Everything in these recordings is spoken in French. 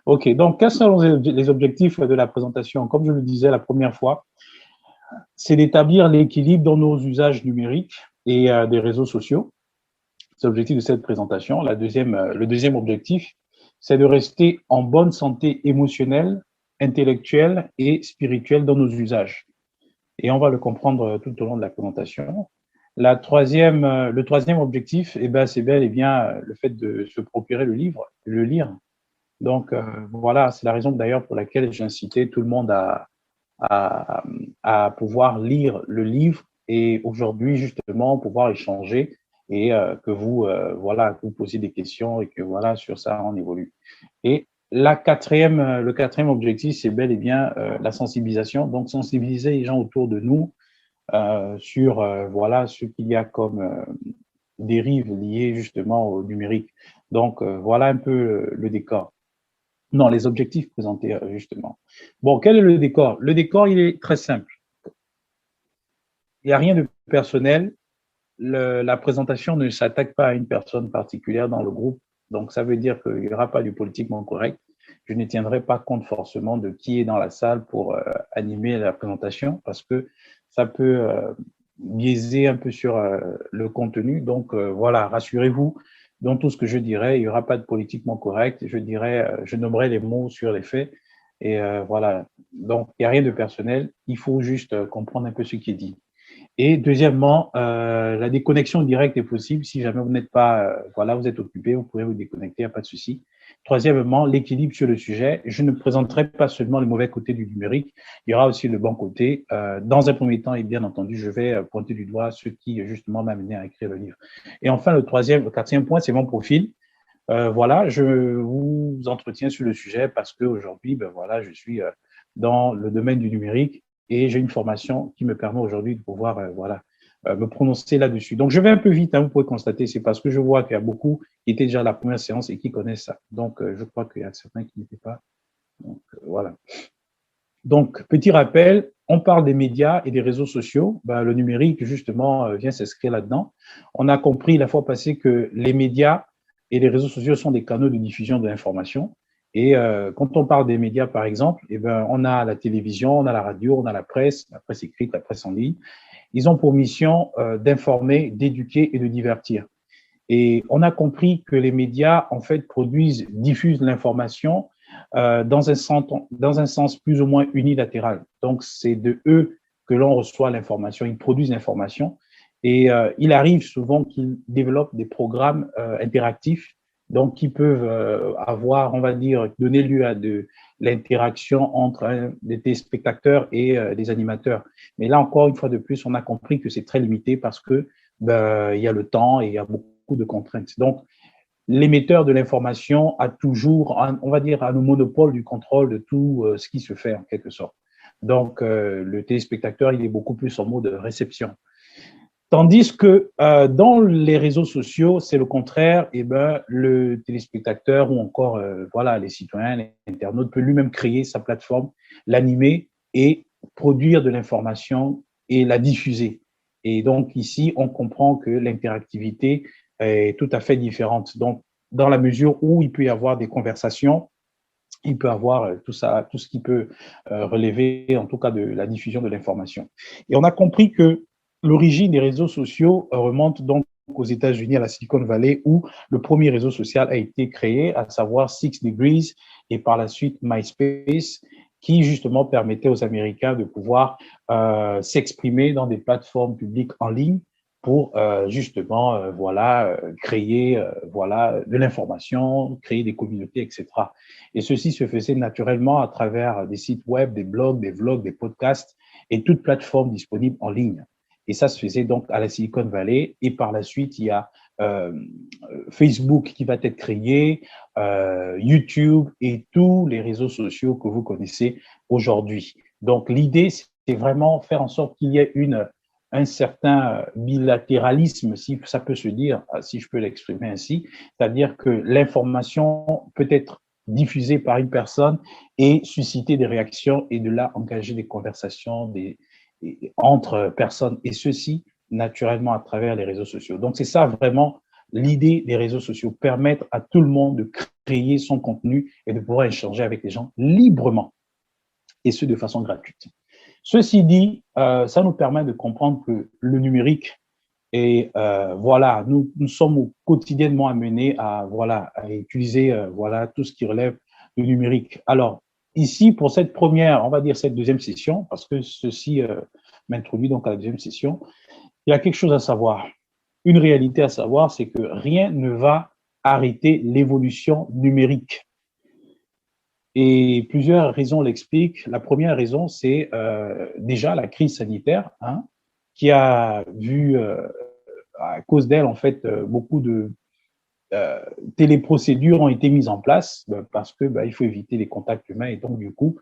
OK, donc quels sont les objectifs de la présentation? Comme je le disais la première fois, c'est d'établir l'équilibre dans nos usages numériques et des réseaux sociaux. C'est l'objectif de cette présentation. Le deuxième objectif, c'est de rester en bonne santé émotionnelle, intellectuelle et spirituelle dans nos usages. Et on va le comprendre tout au long de la présentation. Le troisième objectif, eh ben, c'est bel et bien le fait de se procurer le livre, le lire. Donc voilà, c'est la raison d'ailleurs pour laquelle j'ai incité tout le monde à, à pouvoir lire le livre et aujourd'hui justement pouvoir échanger et que vous voilà que vous posiez des questions et que voilà sur ça on évolue. Et le quatrième objectif, c'est bel et bien la sensibilisation. Donc sensibiliser les gens autour de nous sur voilà ce qu'il y a comme dérives liées justement au numérique. Donc voilà un peu le décor. Non, les objectifs présentés justement. Bon, quel est le décor? Le décor, il est très simple. Il n'y a rien de personnel. La présentation ne s'attaque pas à une personne particulière dans le groupe. Donc, ça veut dire qu'il n'y aura pas du politiquement correct. Je ne tiendrai pas compte forcément de qui est dans la salle pour animer la présentation parce que ça peut biaiser un peu sur le contenu. Donc, voilà, rassurez-vous, dans tout ce que je dirais, il n'y aura pas de politiquement correct. Je dirais, je nommerai les mots sur les faits. Et voilà. Donc, il n'y a rien de personnel. Il faut juste comprendre un peu ce qui est dit. Et deuxièmement, la déconnexion directe est possible. Si jamais vous n'êtes pas, voilà, vous êtes occupé, vous pouvez vous déconnecter, il n'y a pas de souci. Troisièmement, l'équilibre sur le sujet. Je ne présenterai pas seulement le mauvais côté du numérique, il y aura aussi le bon côté. Dans un premier temps, et bien entendu, je vais pointer du doigt ce qui justement m'a amené à écrire le livre. Et enfin, le quatrième point, c'est mon profil. Voilà, je vous entretiens sur le sujet parce qu'aujourd'hui, ben voilà, je suis dans le domaine du numérique et j'ai une formation qui me permet aujourd'hui de pouvoir voilà, me prononcer là-dessus. Donc, je vais un peu vite, hein, vous pouvez constater, c'est parce que je vois qu'il y a beaucoup qui étaient déjà à la première séance et qui connaissent ça. Donc, je crois qu'il y a certains qui n'étaient pas. Donc, voilà. Donc, petit rappel, on parle des médias et des réseaux sociaux. Ben, le numérique, justement, vient s'inscrire là-dedans. On a compris la fois passée que les médias et les réseaux sociaux sont des canaux de diffusion de l'information. Et quand on parle des médias, par exemple, eh ben, on a la télévision, on a la radio, on a la presse écrite, la presse en ligne. Ils ont pour mission d'informer, d'éduquer et de divertir. Et on a compris que les médias, en fait, diffusent l'information dans un sens plus ou moins unilatéral. Donc, c'est de eux que l'on reçoit l'information. Ils produisent l'information et il arrive souvent qu'ils développent des programmes interactifs, donc qui peuvent avoir, on va dire, donner lieu à de l'interaction entre des téléspectateurs et des animateurs. Mais là encore, une fois de plus, on a compris que c'est très limité parce que il y a le temps et il y a beaucoup de contraintes. Donc, l'émetteur de l'information a toujours, on va dire, un monopole du contrôle de tout ce qui se fait en quelque sorte. Donc, le téléspectateur, il est beaucoup plus en mode réception. Tandis que dans les réseaux sociaux, c'est le contraire. Et ben, le téléspectateur ou encore voilà, les citoyens, les internautes peuvent lui-même créer sa plateforme, l'animer et produire de l'information et la diffuser. Et donc ici, on comprend que l'interactivité est tout à fait différente. Donc, dans la mesure où il peut y avoir des conversations, il peut avoir tout ça, tout ce qui peut relever, en tout cas, de la diffusion de l'information. Et on a compris que l'origine des réseaux sociaux remonte donc aux États-Unis, à la Silicon Valley, où le premier réseau social a été créé, à savoir 6 Degrees, et par la suite MySpace, qui justement permettait aux Américains de pouvoir s'exprimer dans des plateformes publiques en ligne pour justement voilà créer voilà de l'information, créer des communautés, etc. Et ceci se faisait naturellement à travers des sites web, des blogs, des vlogs, des podcasts et toute plateforme disponible en ligne. Et ça se faisait donc à la Silicon Valley. Et par la suite, il y a Facebook qui va être créé, YouTube et tous les réseaux sociaux que vous connaissez aujourd'hui. Donc l'idée, c'est vraiment faire en sorte qu'il y ait un certain bilatéralisme, si ça peut se dire, si je peux l'exprimer ainsi, c'est-à-dire que l'information peut être diffusée par une personne et susciter des réactions et de là engager des conversations entre personnes et ceci naturellement à travers les réseaux sociaux. Donc c'est ça vraiment l'idée des réseaux sociaux, permettre à tout le monde de créer son contenu et de pouvoir échanger avec les gens librement, et ce, de façon gratuite. Ceci dit, ça nous permet de comprendre que le numérique, et voilà, nous sommes quotidiennement amenés à, voilà, à utiliser voilà, tout ce qui relève du numérique. Alors, ici, pour cette première, on va dire cette deuxième session, parce que ceci m'introduit donc à la deuxième session, il y a quelque chose à savoir. Une réalité à savoir, c'est que rien ne va arrêter l'évolution numérique. Et plusieurs raisons l'expliquent. La première raison, c'est déjà la crise sanitaire, hein, qui a vu, à cause d'elle, en fait, beaucoup de téléprocédures ont été mises en place parce que il faut éviter les contacts humains et donc, du coup,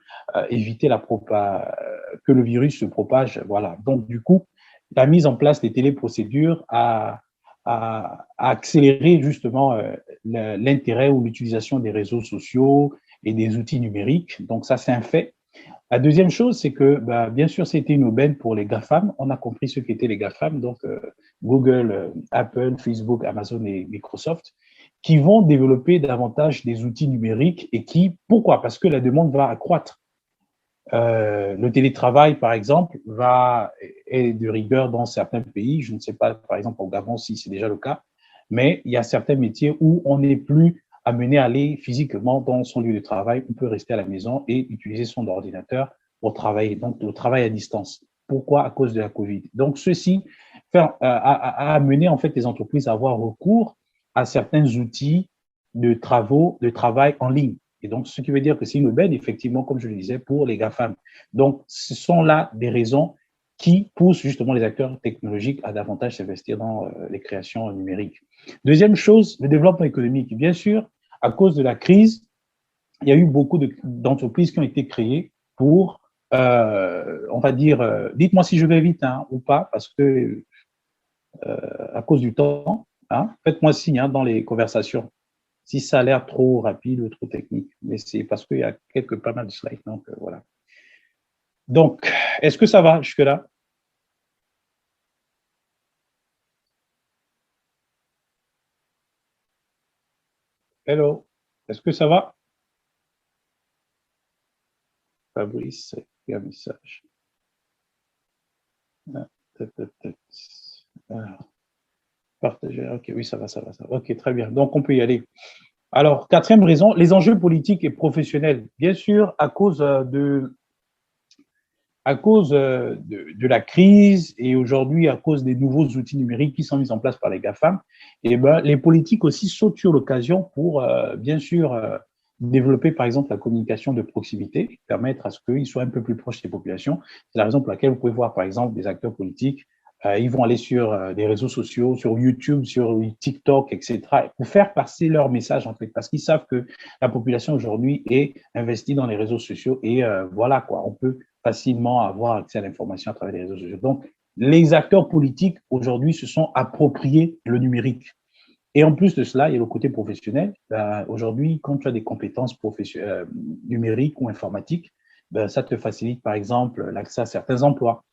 éviter que le virus se propage. Voilà. Donc, du coup, la mise en place des téléprocédures a accéléré justement l'intérêt ou l'utilisation des réseaux sociaux et des outils numériques. Donc, ça, c'est un fait. La deuxième chose, c'est que, bien sûr, c'était une aubaine pour les GAFAM. On a compris ce qu'étaient les GAFAM, donc Google, Apple, Facebook, Amazon et Microsoft, qui vont développer davantage des outils numériques et qui, pourquoi? Parce que la demande va accroître. Le télétravail, par exemple, est de rigueur dans certains pays. Je ne sais pas, par exemple, au Gabon, si c'est déjà le cas, mais il y a certains métiers où on n'est plus amené à aller physiquement dans son lieu de travail. On peut rester à la maison et utiliser son ordinateur pour travailler. Donc, le travail à distance. Pourquoi? À cause de la Covid. Donc, ceci a amené en fait les entreprises à avoir recours à certains outils de travail en ligne. Et donc, ce qui veut dire que c'est une aubaine, effectivement, comme je le disais, pour les GAFAM. Donc, ce sont là des raisons qui poussent justement les acteurs technologiques à davantage s'investir dans les créations numériques. Deuxième chose, le développement économique. Bien sûr, à cause de la crise, il y a eu beaucoup d'entreprises qui ont été créées pour, on va dire, dites-moi si je vais vite hein, ou pas, parce que à cause du temps, hein, faites-moi signe hein, dans les conversations si ça a l'air trop rapide ou trop technique. Mais c'est parce qu'il y a pas mal de slides. Donc, voilà. Donc, est-ce que ça va jusque-là? Hello, est-ce que ça va? Fabrice, il y a un message. Alors, partager. Ok, oui, ça va, ça va, ça va. Ok, très bien. Donc, on peut y aller. Alors, quatrième raison, les enjeux politiques et professionnels. Bien sûr, à cause de la crise et aujourd'hui à cause des nouveaux outils numériques qui sont mis en place par les GAFAM, et les politiques aussi sautent sur l'occasion pour, bien sûr, développer par exemple la communication de proximité, permettre à ce qu'ils soient un peu plus proches des populations. C'est la raison pour laquelle vous pouvez voir par exemple des acteurs politiques, ils vont aller sur des réseaux sociaux, sur YouTube, sur TikTok, etc., pour faire passer leur message en fait, parce qu'ils savent que la population aujourd'hui est investie dans les réseaux sociaux et voilà quoi, on peut facilement avoir accès à l'information à travers les réseaux sociaux. Donc, les acteurs politiques aujourd'hui se sont appropriés le numérique. Et en plus de cela, il y a le côté professionnel. Aujourd'hui, quand tu as des compétences numériques ou informatiques, ça te facilite par exemple l'accès à certains emplois.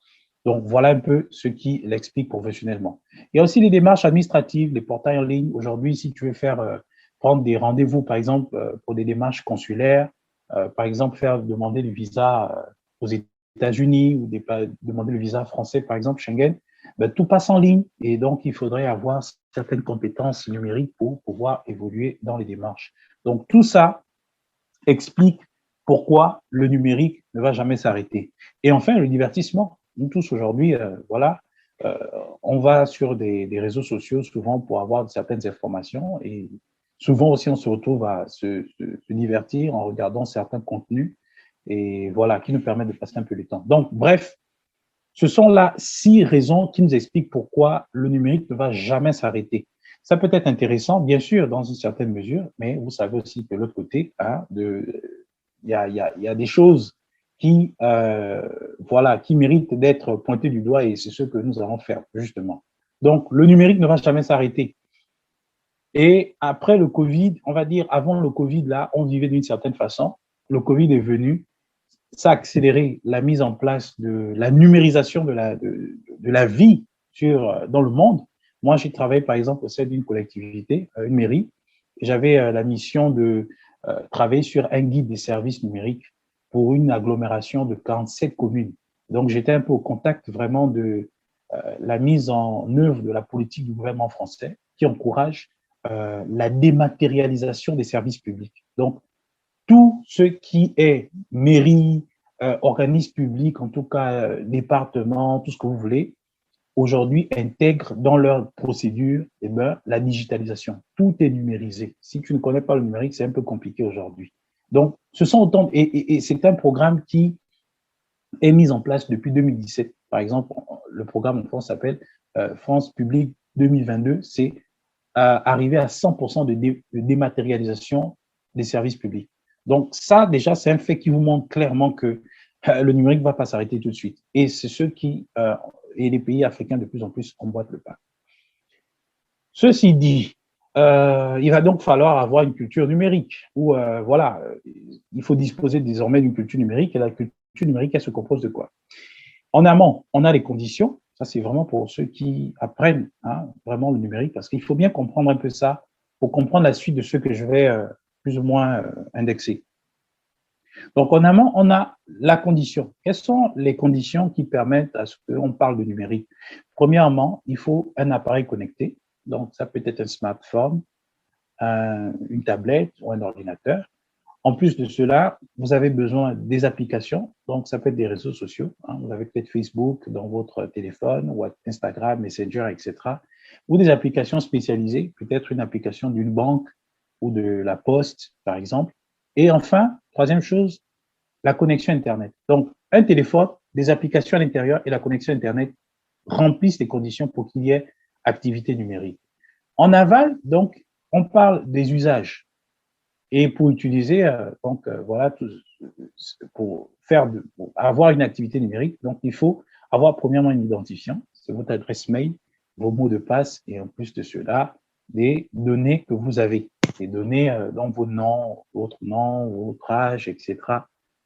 Donc, voilà un peu ce qui l'explique professionnellement. Il y a aussi les démarches administratives, les portails en ligne. Aujourd'hui, si tu veux prendre des rendez-vous, par exemple, pour des démarches consulaires, par exemple, demander le visa aux États-Unis ou demander le visa français, par exemple, Schengen, tout passe en ligne. Et donc, il faudrait avoir certaines compétences numériques pour pouvoir évoluer dans les démarches. Donc, tout ça explique pourquoi le numérique ne va jamais s'arrêter. Et enfin, le divertissement. Nous tous aujourd'hui, voilà, on va sur des réseaux sociaux souvent pour avoir certaines informations et souvent aussi on se retrouve à se divertir en regardant certains contenus et voilà, qui nous permettent de passer un peu le temps. Donc, bref, ce sont là 6 raisons qui nous expliquent pourquoi le numérique ne va jamais s'arrêter. Ça peut être intéressant, bien sûr, dans une certaine mesure, mais vous savez aussi que de l'autre côté, hein, il y a des choses qui, voilà, qui méritent d'être pointées du doigt et c'est ce que nous allons faire, justement. Donc, le numérique ne va jamais s'arrêter. Et après le Covid, on va dire, avant le Covid, là, on vivait d'une certaine façon. Le Covid est venu, ça a accéléré la mise en place de la numérisation de la vie dans le monde. Moi, j'ai travaillé, par exemple, au sein d'une collectivité, une mairie, j'avais la mission de travailler sur un guide des services numériques pour une agglomération de 47 communes. Donc, j'étais un peu au contact vraiment de la mise en œuvre de la politique du gouvernement français qui encourage la dématérialisation des services publics. Donc, tout ce qui est mairie, organisme public, en tout cas département, tout ce que vous voulez, aujourd'hui intègrent dans leur procédure la digitalisation. Tout est numérisé. Si tu ne connais pas le numérique, c'est un peu compliqué aujourd'hui. Donc, ce sont autant, et c'est un programme qui est mis en place depuis 2017. Par exemple, le programme en France s'appelle France Publique 2022. C'est arriver à 100% de dématérialisation des services publics. Donc, ça, déjà, c'est un fait qui vous montre clairement que le numérique ne va pas s'arrêter tout de suite. Et c'est ce qui, et les pays africains de plus en plus emboîtent le pas. Ceci dit, il va donc falloir avoir une culture numérique où, voilà, il faut disposer désormais d'une culture numérique. Et la culture numérique, elle se compose de quoi? En amont, on a les conditions. Ça, c'est vraiment pour ceux qui apprennent vraiment le numérique, parce qu'il faut bien comprendre un peu ça pour comprendre la suite de ce que je vais plus ou moins indexer. Donc, en amont, on a la condition. Quelles sont les conditions qui permettent à ce qu'on parle de numérique? Premièrement, il faut un appareil connecté. Donc, ça peut être un smartphone, une tablette ou un ordinateur. En plus de cela, vous avez besoin des applications. Donc, ça peut être des réseaux sociaux. Vous avez peut-être Facebook dans votre téléphone, ou Instagram, Messenger, etc. Ou des applications spécialisées, peut-être une application d'une banque ou de la poste, par exemple. Et enfin, troisième chose, la connexion Internet. Donc, un téléphone, des applications à l'intérieur et la connexion Internet remplissent les conditions pour qu'il y ait activité numérique. En aval, donc, on parle des usages. Et pour utiliser, voilà, pour avoir une activité numérique, donc il faut avoir premièrement un identifiant, c'est votre adresse mail, vos mots de passe et en plus de cela, des données que vous avez, des données dans vos noms, votre âge, etc.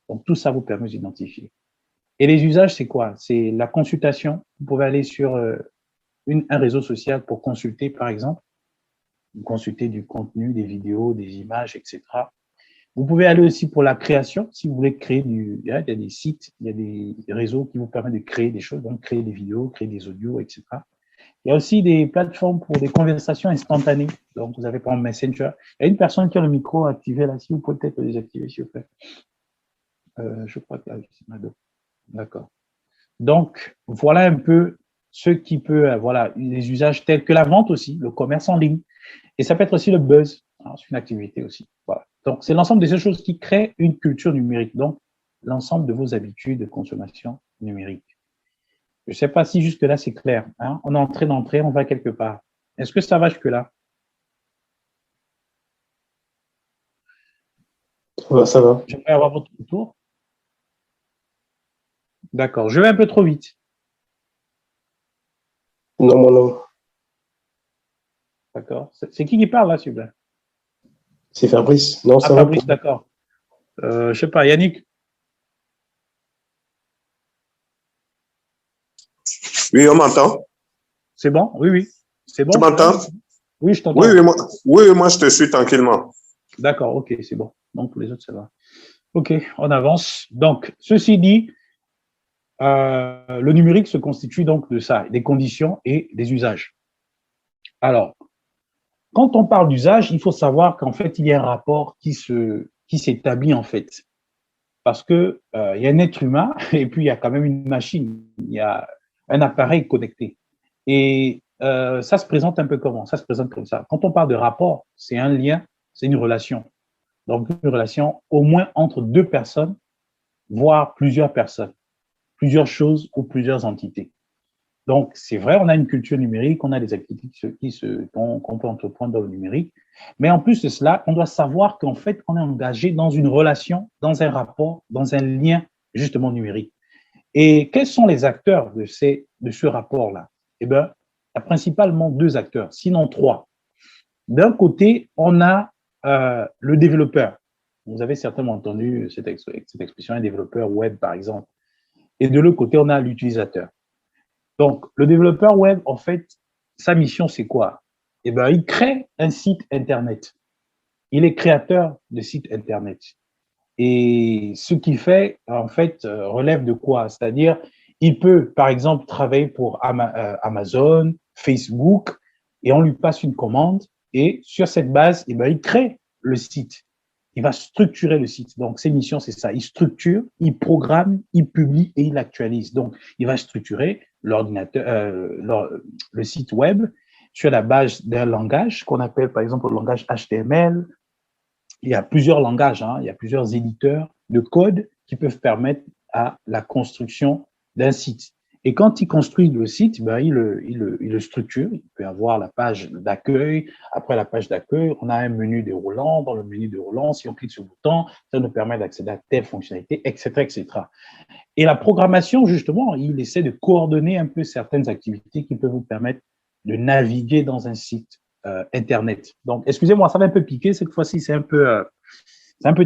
Donc tout ça vous permet d'identifier. Et les usages, c'est quoi? C'est la consultation. Vous pouvez aller sur un réseau social pour consulter, par exemple, consulter du contenu, des vidéos, des images, etc. Vous pouvez aller aussi pour la création, si vous voulez créer il y a des sites, il y a des réseaux qui vous permettent de créer des choses, donc créer des vidéos, créer des audios, etc. Il y a aussi des plateformes pour des conversations instantanées. Donc, vous avez par exemple Messenger. Il y a une personne qui a le micro activé là, si vous pouvez peut-être le désactiver, s'il vous plaît. Je crois que c'est Mado. D'accord. Donc, voilà un peu ce qui peut, voilà, les usages tels que la vente aussi, le commerce en ligne. Et ça peut être aussi le buzz, c'est une activité aussi. Voilà. Donc, c'est l'ensemble de ces choses qui créent une culture numérique, donc l'ensemble de vos habitudes de consommation numérique. Je ne sais pas si jusque-là, c'est clair. On est en train d'entrer, on va quelque part. Est-ce que ça va jusque-là? Ça va. J'aimerais avoir votre retour. D'accord. Je vais un peu trop vite. Non, moi non. D'accord. C'est qui parle là, s'il vous plaît? C'est Fabrice. Non, ça va. Fabrice, d'accord. Je ne sais pas, Yannick? Oui, on m'entend? C'est bon? Oui, oui. C'est bon? Tu m'entends? Oui, je t'entends. Oui, moi, je te suis tranquillement. D'accord, ok, c'est bon. Donc, pour les autres, ça va. Ok, on avance. Donc, ceci dit, le numérique se constitue donc de ça, des conditions et des usages. Alors, quand on parle d'usage, il faut savoir qu'en fait, il y a un rapport qui s'établit en fait. Parce que il y a un être humain et puis il y a quand même une machine, il y a un appareil connecté. Et ça se présente un peu comment? Ça se présente comme ça. Quand on parle de rapport, c'est un lien, c'est une relation. Donc, une relation au moins entre deux personnes, voire plusieurs personnes, plusieurs choses ou plusieurs entités. Donc, c'est vrai, on a une culture numérique, on a des activités qu'on peut entreprendre dans le numérique. Mais en plus de cela, on doit savoir qu'en fait, on est engagé dans une relation, dans un rapport, dans un lien justement numérique. Et quels sont les acteurs de ce rapport-là? Eh bien, il y a principalement deux acteurs, sinon trois. D'un côté, on a le développeur. Vous avez certainement entendu cette expression, un développeur web, par exemple. Et de l'autre côté, on a l'utilisateur. Donc, le développeur web, en fait, sa mission, c'est quoi? Eh bien, il crée un site Internet. il est créateur de sites Internet. Et ce qu'il fait, en fait, relève de quoi? C'est-à-dire, il peut, par exemple, travailler pour Amazon, Facebook, et on lui passe une commande, et sur cette base, eh ben, il crée le site. Il va structurer le site. Donc, ses missions, c'est ça. Il structure, il programme, il publie et il actualise. Donc, il va structurer le site web sur la base d'un langage qu'on appelle, par exemple, le langage HTML. Il y a plusieurs langages, hein, il y a plusieurs éditeurs de code qui peuvent permettre à la construction d'un site. Et quand il construit le site, ben, il le structure. Il peut avoir la page d'accueil. Après la page d'accueil, on a un menu déroulant. Dans le menu déroulant, si on clique sur le bouton, ça nous permet d'accéder à telle fonctionnalité, etc., etc. Et la programmation, justement, il essaie de coordonner un peu certaines activités qui peuvent vous permettre de naviguer dans un site Internet. Donc, excusez-moi, ça va un peu piquer. Cette fois-ci, c'est un peu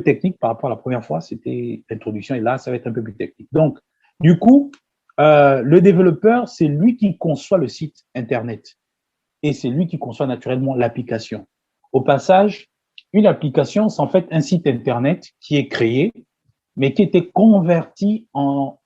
technique par rapport à la première fois. C'était l'introduction et là, ça va être un peu plus technique. Donc, du coup, le développeur, c'est lui qui conçoit le site Internet et c'est lui qui conçoit naturellement l'application. Au passage, une application, c'est en fait un site Internet qui est créé, mais qui était converti en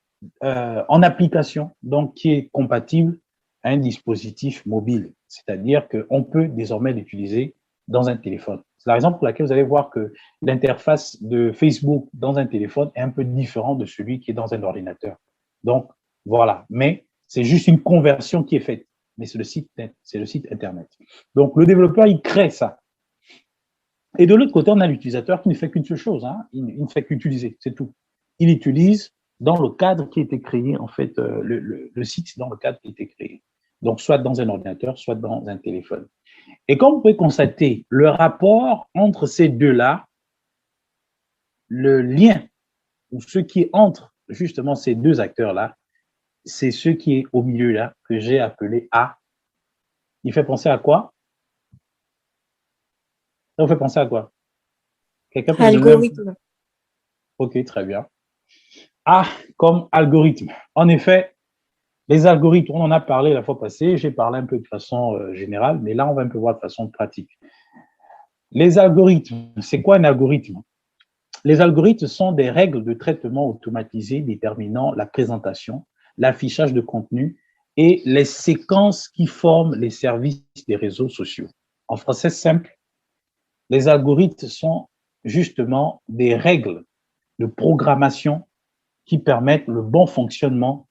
application, donc qui est compatible à un dispositif mobile. C'est-à-dire qu'on peut désormais l'utiliser dans un téléphone. C'est la raison pour laquelle vous allez voir que l'interface de Facebook dans un téléphone est un peu différente de celui qui est dans un ordinateur. Donc, voilà. Mais c'est juste une conversion qui est faite. Mais c'est le site Internet. Donc, le développeur, il crée ça. Et de l'autre côté, on a l'utilisateur qui ne fait qu'une seule chose. Hein. Il ne fait qu'utiliser, c'est tout. Il utilise dans le cadre qui a été créé, en fait, le site dans le cadre qui a été créé. Donc, soit dans un ordinateur, soit dans un téléphone. Et comme vous pouvez constater, le rapport entre ces deux-là, le lien, ou ce qui est entre justement ces deux acteurs-là, c'est ce qui est au milieu là, que j'ai appelé A. Il fait penser à quoi? Ça vous fait penser à quoi? Quelqu'un peut me donner Algorithme. Ok, très bien. A comme algorithme. En effet, les algorithmes, on en a parlé la fois passée, j'ai parlé un peu de façon générale, mais là, on va un peu voir de façon pratique. Les algorithmes, c'est quoi un algorithme? Les algorithmes sont des règles de traitement automatisées déterminant la présentation, l'affichage de contenu et les séquences qui forment les services des réseaux sociaux. En français simple, les algorithmes sont justement des règles de programmation qui permettent le bon fonctionnement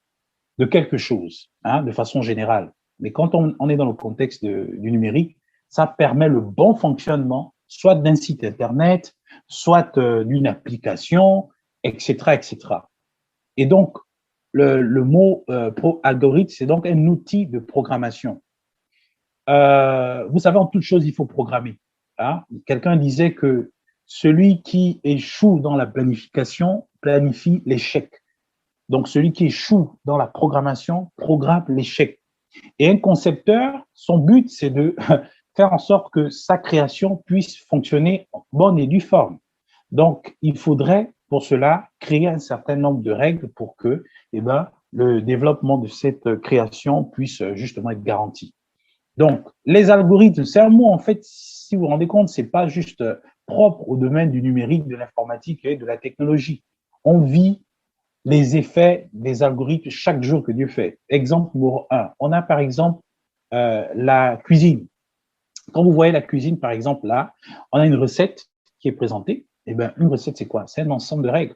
de quelque chose, hein, de façon générale. Mais quand on est dans le contexte du numérique, ça permet le bon fonctionnement, soit d'un site Internet, soit d'une application, etc., etc. Et donc, le mot algorithme, c'est donc un outil de programmation. Vous savez, en toute chose, il faut programmer. Hein. Quelqu'un disait que celui qui échoue dans la planification planifie l'échec. Donc, celui qui échoue dans la programmation programme l'échec. Et un concepteur, son but, c'est de faire en sorte que sa création puisse fonctionner en bonne et due forme. Donc, il faudrait, pour cela, créer un certain nombre de règles pour que le développement de cette création puisse justement être garanti. Donc, les algorithmes, c'est un mot, en fait, si vous vous rendez compte, c'est pas juste propre au domaine du numérique, de l'informatique et de la technologie. On vit les effets des algorithmes chaque jour que Dieu fait. Exemple numéro 1, on a par exemple la cuisine. Quand vous voyez la cuisine, par exemple, là, on a une recette qui est présentée. Eh bien, une recette, c'est quoi? C'est un ensemble de règles.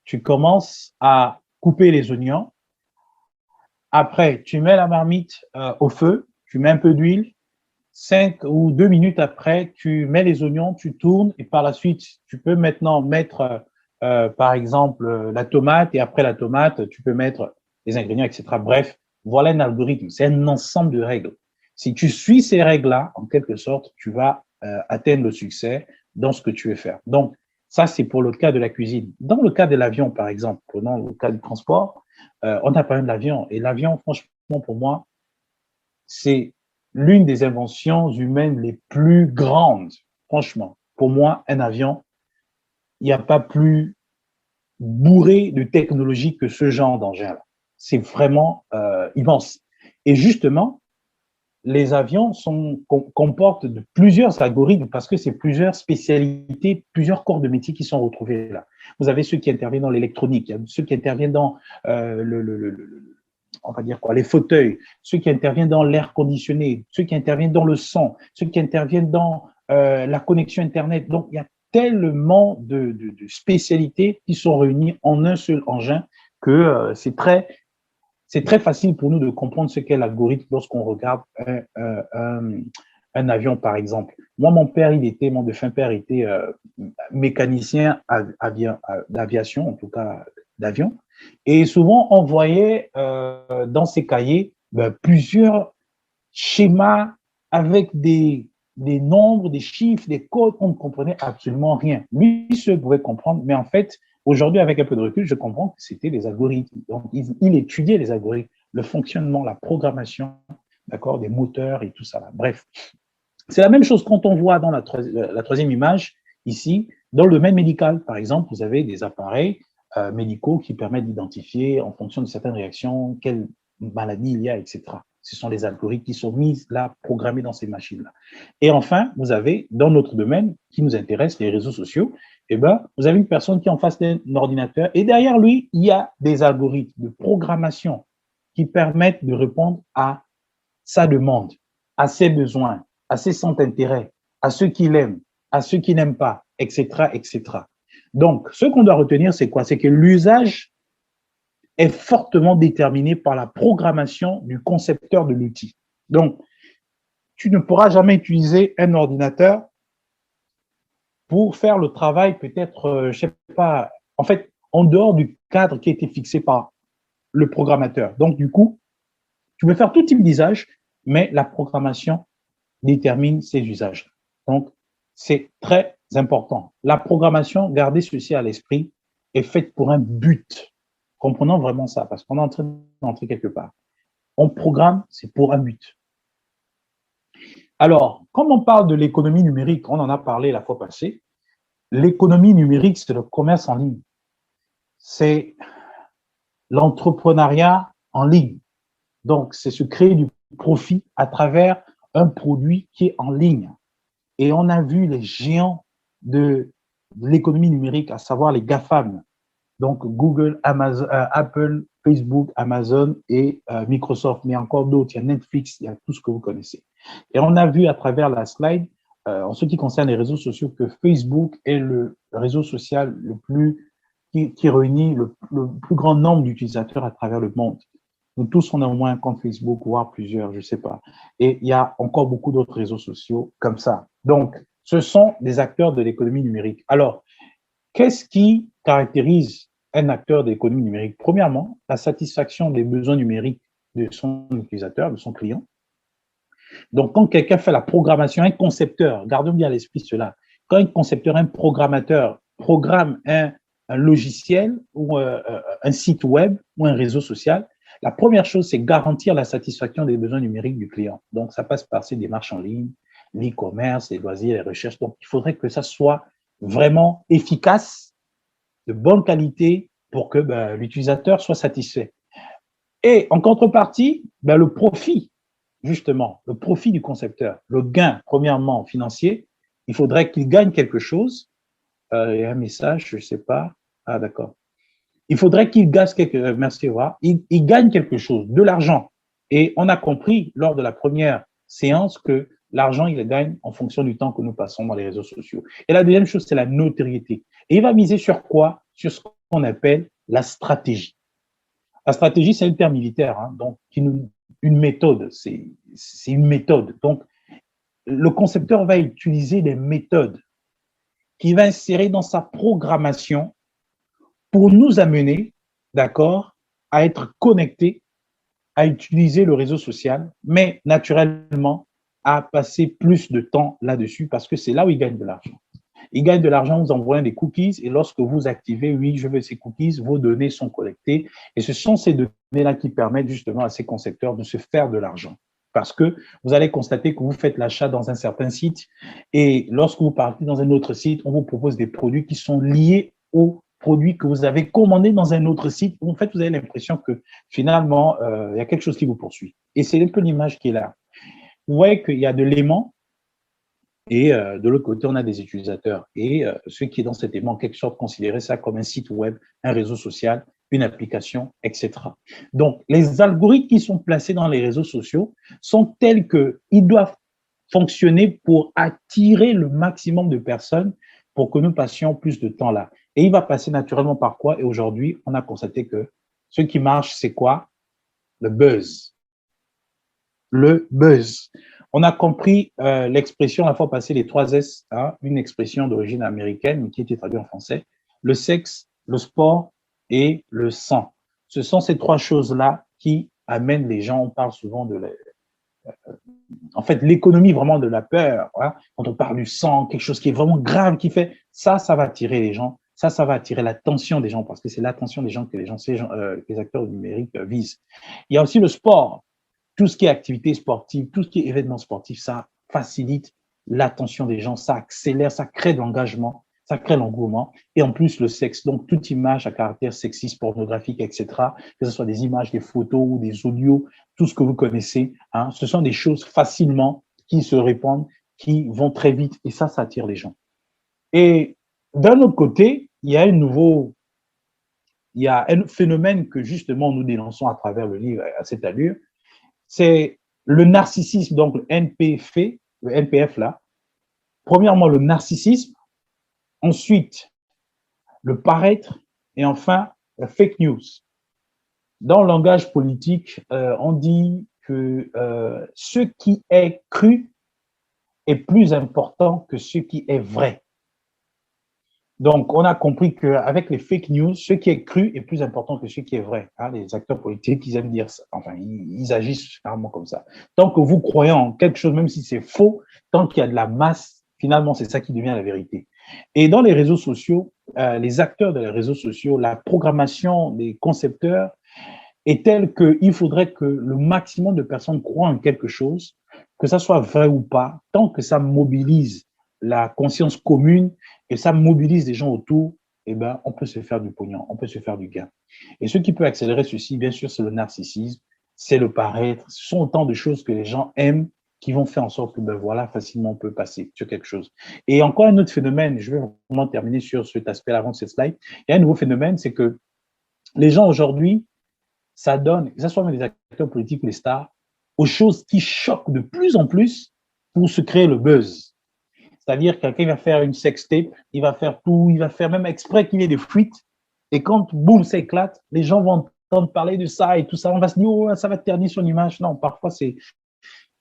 Tu commences à couper les oignons. Après, tu mets la marmite au feu, tu mets un peu d'huile. 5 ou 2 minutes après, tu mets les oignons, tu tournes et par la suite, tu peux maintenant mettre, par exemple, la tomate et après la tomate, tu peux mettre les ingrédients, etc. Bref, voilà un algorithme. C'est un ensemble de règles. Si tu suis ces règles-là, en quelque sorte, tu vas atteindre le succès dans ce que tu veux faire. Donc, ça, c'est pour le cas de la cuisine. Dans le cas de l'avion, par exemple, prenons le cas du transport, on a parlé de l'avion. Et l'avion, franchement, pour moi, c'est l'une des inventions humaines les plus grandes. Franchement, pour moi, un avion, il n'y a pas plus bourré de technologie que ce genre d'engin-là. C'est vraiment immense. Et justement, les avions comportent plusieurs algorithmes parce que c'est plusieurs spécialités, plusieurs corps de métier qui sont retrouvés là. Vous avez ceux qui interviennent dans l'électronique, il y a ceux qui interviennent dans on va dire quoi, les fauteuils, ceux qui interviennent dans l'air conditionné, ceux qui interviennent dans le son, ceux qui interviennent dans la connexion Internet. Donc, il y a tellement de spécialités qui sont réunies en un seul engin que c'est très facile pour nous de comprendre ce qu'est l'algorithme lorsqu'on regarde un avion, par exemple. Moi, mon défunt père était mécanicien d'aviation, en tout cas d'avion. Et souvent, on voyait dans ses cahiers plusieurs schémas avec des nombres, des chiffres, des codes, on ne comprenait absolument rien. Lui, il se pouvait comprendre, mais en fait, aujourd'hui, avec un peu de recul, je comprends que c'était les algorithmes. Donc, il étudiait les algorithmes, le fonctionnement, la programmation, d'accord, des moteurs et tout ça. Là. Bref, c'est la même chose quand on voit dans la troisième image, ici, dans le domaine médical, par exemple, vous avez des appareils médicaux qui permettent d'identifier, en fonction de certaines réactions, quelle maladie il y a, etc. Ce sont les algorithmes qui sont mis là, programmés dans ces machines-là. Et enfin, vous avez, dans notre domaine qui nous intéresse, les réseaux sociaux, eh ben, vous avez une personne qui est en face d'un ordinateur et derrière lui, il y a des algorithmes de programmation qui permettent de répondre à sa demande, à ses besoins, à ses centres d'intérêt, à ceux qu'il aime, à ceux qui n'aiment pas, etc., etc. Donc, ce qu'on doit retenir, c'est quoi? C'est que l'usage est fortement déterminé par la programmation du concepteur de l'outil. Donc, tu ne pourras jamais utiliser un ordinateur pour faire le travail peut-être, je ne sais pas, en fait, en dehors du cadre qui a été fixé par le programmateur. Donc, du coup, tu peux faire tout type d'usage, mais la programmation détermine ces usages. Donc, c'est très important. La programmation, gardez ceci à l'esprit, est faite pour un but. Comprenons vraiment ça, parce qu'on est en train d'entrer quelque part. On programme, c'est pour un but. Alors, comme on parle de l'économie numérique, on en a parlé la fois passée, l'économie numérique, c'est le commerce en ligne. C'est l'entrepreneuriat en ligne. Donc, c'est se créer du profit à travers un produit qui est en ligne. Et on a vu les géants de l'économie numérique, à savoir les GAFAM, donc Google, Amazon, Apple, Facebook, Amazon et Microsoft, mais encore d'autres, il y a Netflix, il y a tout ce que vous connaissez. Et on a vu à travers la slide, en ce qui concerne les réseaux sociaux, que Facebook est le réseau social le plus qui réunit le plus grand nombre d'utilisateurs à travers le monde. Nous tous, on a au moins un compte Facebook, voire plusieurs, je ne sais pas. Et il y a encore beaucoup d'autres réseaux sociaux comme ça. Donc, ce sont des acteurs de l'économie numérique. Alors, qu'est-ce qui caractérise un acteur de l'économie numérique? Premièrement, la satisfaction des besoins numériques de son utilisateur, de son client. Donc, quand quelqu'un fait la programmation, un concepteur, gardons bien à l'esprit cela, quand un concepteur, un programmateur programme un logiciel ou un site web ou un réseau social, la première chose, c'est garantir la satisfaction des besoins numériques du client. Donc, ça passe par ces démarches en ligne, l'e-commerce, les loisirs, les recherches. Donc, il faudrait que ça soit vraiment efficace, de bonne qualité pour que l'utilisateur soit satisfait. Et en contrepartie, le profit, justement, le profit du concepteur, le gain, premièrement, financier, il faudrait qu'il gagne quelque chose. Il y a un message, je ne sais pas. Ah, d'accord. Il faudrait qu'il gagne merci, il gagne quelque chose, de l'argent. Et on a compris lors de la première séance que l'argent, il gagne en fonction du temps que nous passons dans les réseaux sociaux. Et la deuxième chose, c'est la notoriété. Et il va miser sur quoi? Sur ce qu'on appelle la stratégie. La stratégie, c'est un terme militaire, hein, donc une méthode, c'est une méthode. Donc, le concepteur va utiliser des méthodes qu'il va insérer dans sa programmation pour nous amener, d'accord, à être connectés, à utiliser le réseau social, mais naturellement à passer plus de temps là-dessus parce que c'est là où il gagne de l'argent. Il gagne de l'argent en vous envoyant des cookies et lorsque vous activez, oui, je veux ces cookies, vos données sont collectées et ce sont ces données-là qui permettent justement à ces concepteurs de se faire de l'argent. Parce que vous allez constater que vous faites l'achat dans un certain site et lorsque vous partez dans un autre site, on vous propose des produits qui sont liés aux produits que vous avez commandés dans un autre site. En fait, vous avez l'impression que finalement, il y a quelque chose qui vous poursuit. Et c'est un peu l'image qui est là. vous voyez qu'il y a de l'aimant et de l'autre côté, on a des utilisateurs. Et ce qui est dans cet aimant, en quelque sorte, considérer ça comme un site web, un réseau social, une application, etc. Donc, les algorithmes qui sont placés dans les réseaux sociaux sont tels qu'ils doivent fonctionner pour attirer le maximum de personnes pour que nous passions plus de temps là. Et il va passer naturellement par quoi? Et aujourd'hui, on a constaté que ce qui marche, c'est quoi? Le buzz. Le buzz. On a compris l'expression, la fois passée, les 3 S, hein, une expression d'origine américaine, mais qui était traduite en français. Le sexe, le sport et le sang. Ce sont ces 3 choses-là qui amènent les gens, on parle souvent de en fait, l'économie vraiment de la peur, hein, quand on parle du sang, quelque chose qui est vraiment grave, qui fait ça, ça va attirer les gens, ça va attirer l'attention des gens, parce que c'est l'attention des gens que les acteurs numériques visent. Il y a aussi le sport, tout ce qui est activité sportive, tout ce qui est événement sportif, ça facilite l'attention des gens, ça accélère, ça crée de l'engagement, ça crée l'engouement, et en plus le sexe, donc toute image à caractère sexiste, pornographique, etc., que ce soit des images, des photos ou des audios, tout ce que vous connaissez, hein, ce sont des choses facilement qui se répandent, qui vont très vite, et ça attire les gens. Et d'un autre côté, il y a un phénomène que justement nous dénonçons à travers le livre à cette allure, c'est le narcissisme, donc le NPF là. Premièrement, le narcissisme, ensuite, le paraître et enfin, la fake news. Dans le langage politique, on dit que ce qui est cru est plus important que ce qui est vrai. Donc, on a compris qu'avec les fake news, ce qui est cru est plus important que ce qui est vrai. Hein, les acteurs politiques, ils aiment dire ça. Enfin, ils agissent carrément comme ça. Tant que vous croyez en quelque chose, même si c'est faux, tant qu'il y a de la masse, finalement, c'est ça qui devient la vérité. Et dans les réseaux sociaux, les acteurs des réseaux sociaux, la programmation des concepteurs est telle qu'il faudrait que le maximum de personnes croient en quelque chose, que ça soit vrai ou pas, tant que ça mobilise la conscience commune et ça mobilise les gens autour, eh ben, on peut se faire du pognon, on peut se faire du gain. Et ce qui peut accélérer ceci, bien sûr, c'est le narcissisme, c'est le paraître. Ce sont autant de choses que les gens aiment qui vont faire en sorte que, ben voilà, facilement on peut passer sur quelque chose. Et encore un autre phénomène, je vais vraiment terminer sur cet aspect avant de cette slide. Il y a un nouveau phénomène, c'est que les gens aujourd'hui, ça donne, que ce soit même les acteurs politiques ou les stars, aux choses qui choquent de plus en plus pour se créer le buzz. C'est-à-dire que quelqu'un va faire une sextape, il va faire tout, il va faire même exprès qu'il y ait des fuites. Et quand, boum, ça éclate, les gens vont entendre parler de ça et tout ça. On va se dire, oh, ça va ternir son image. Non, parfois, c'est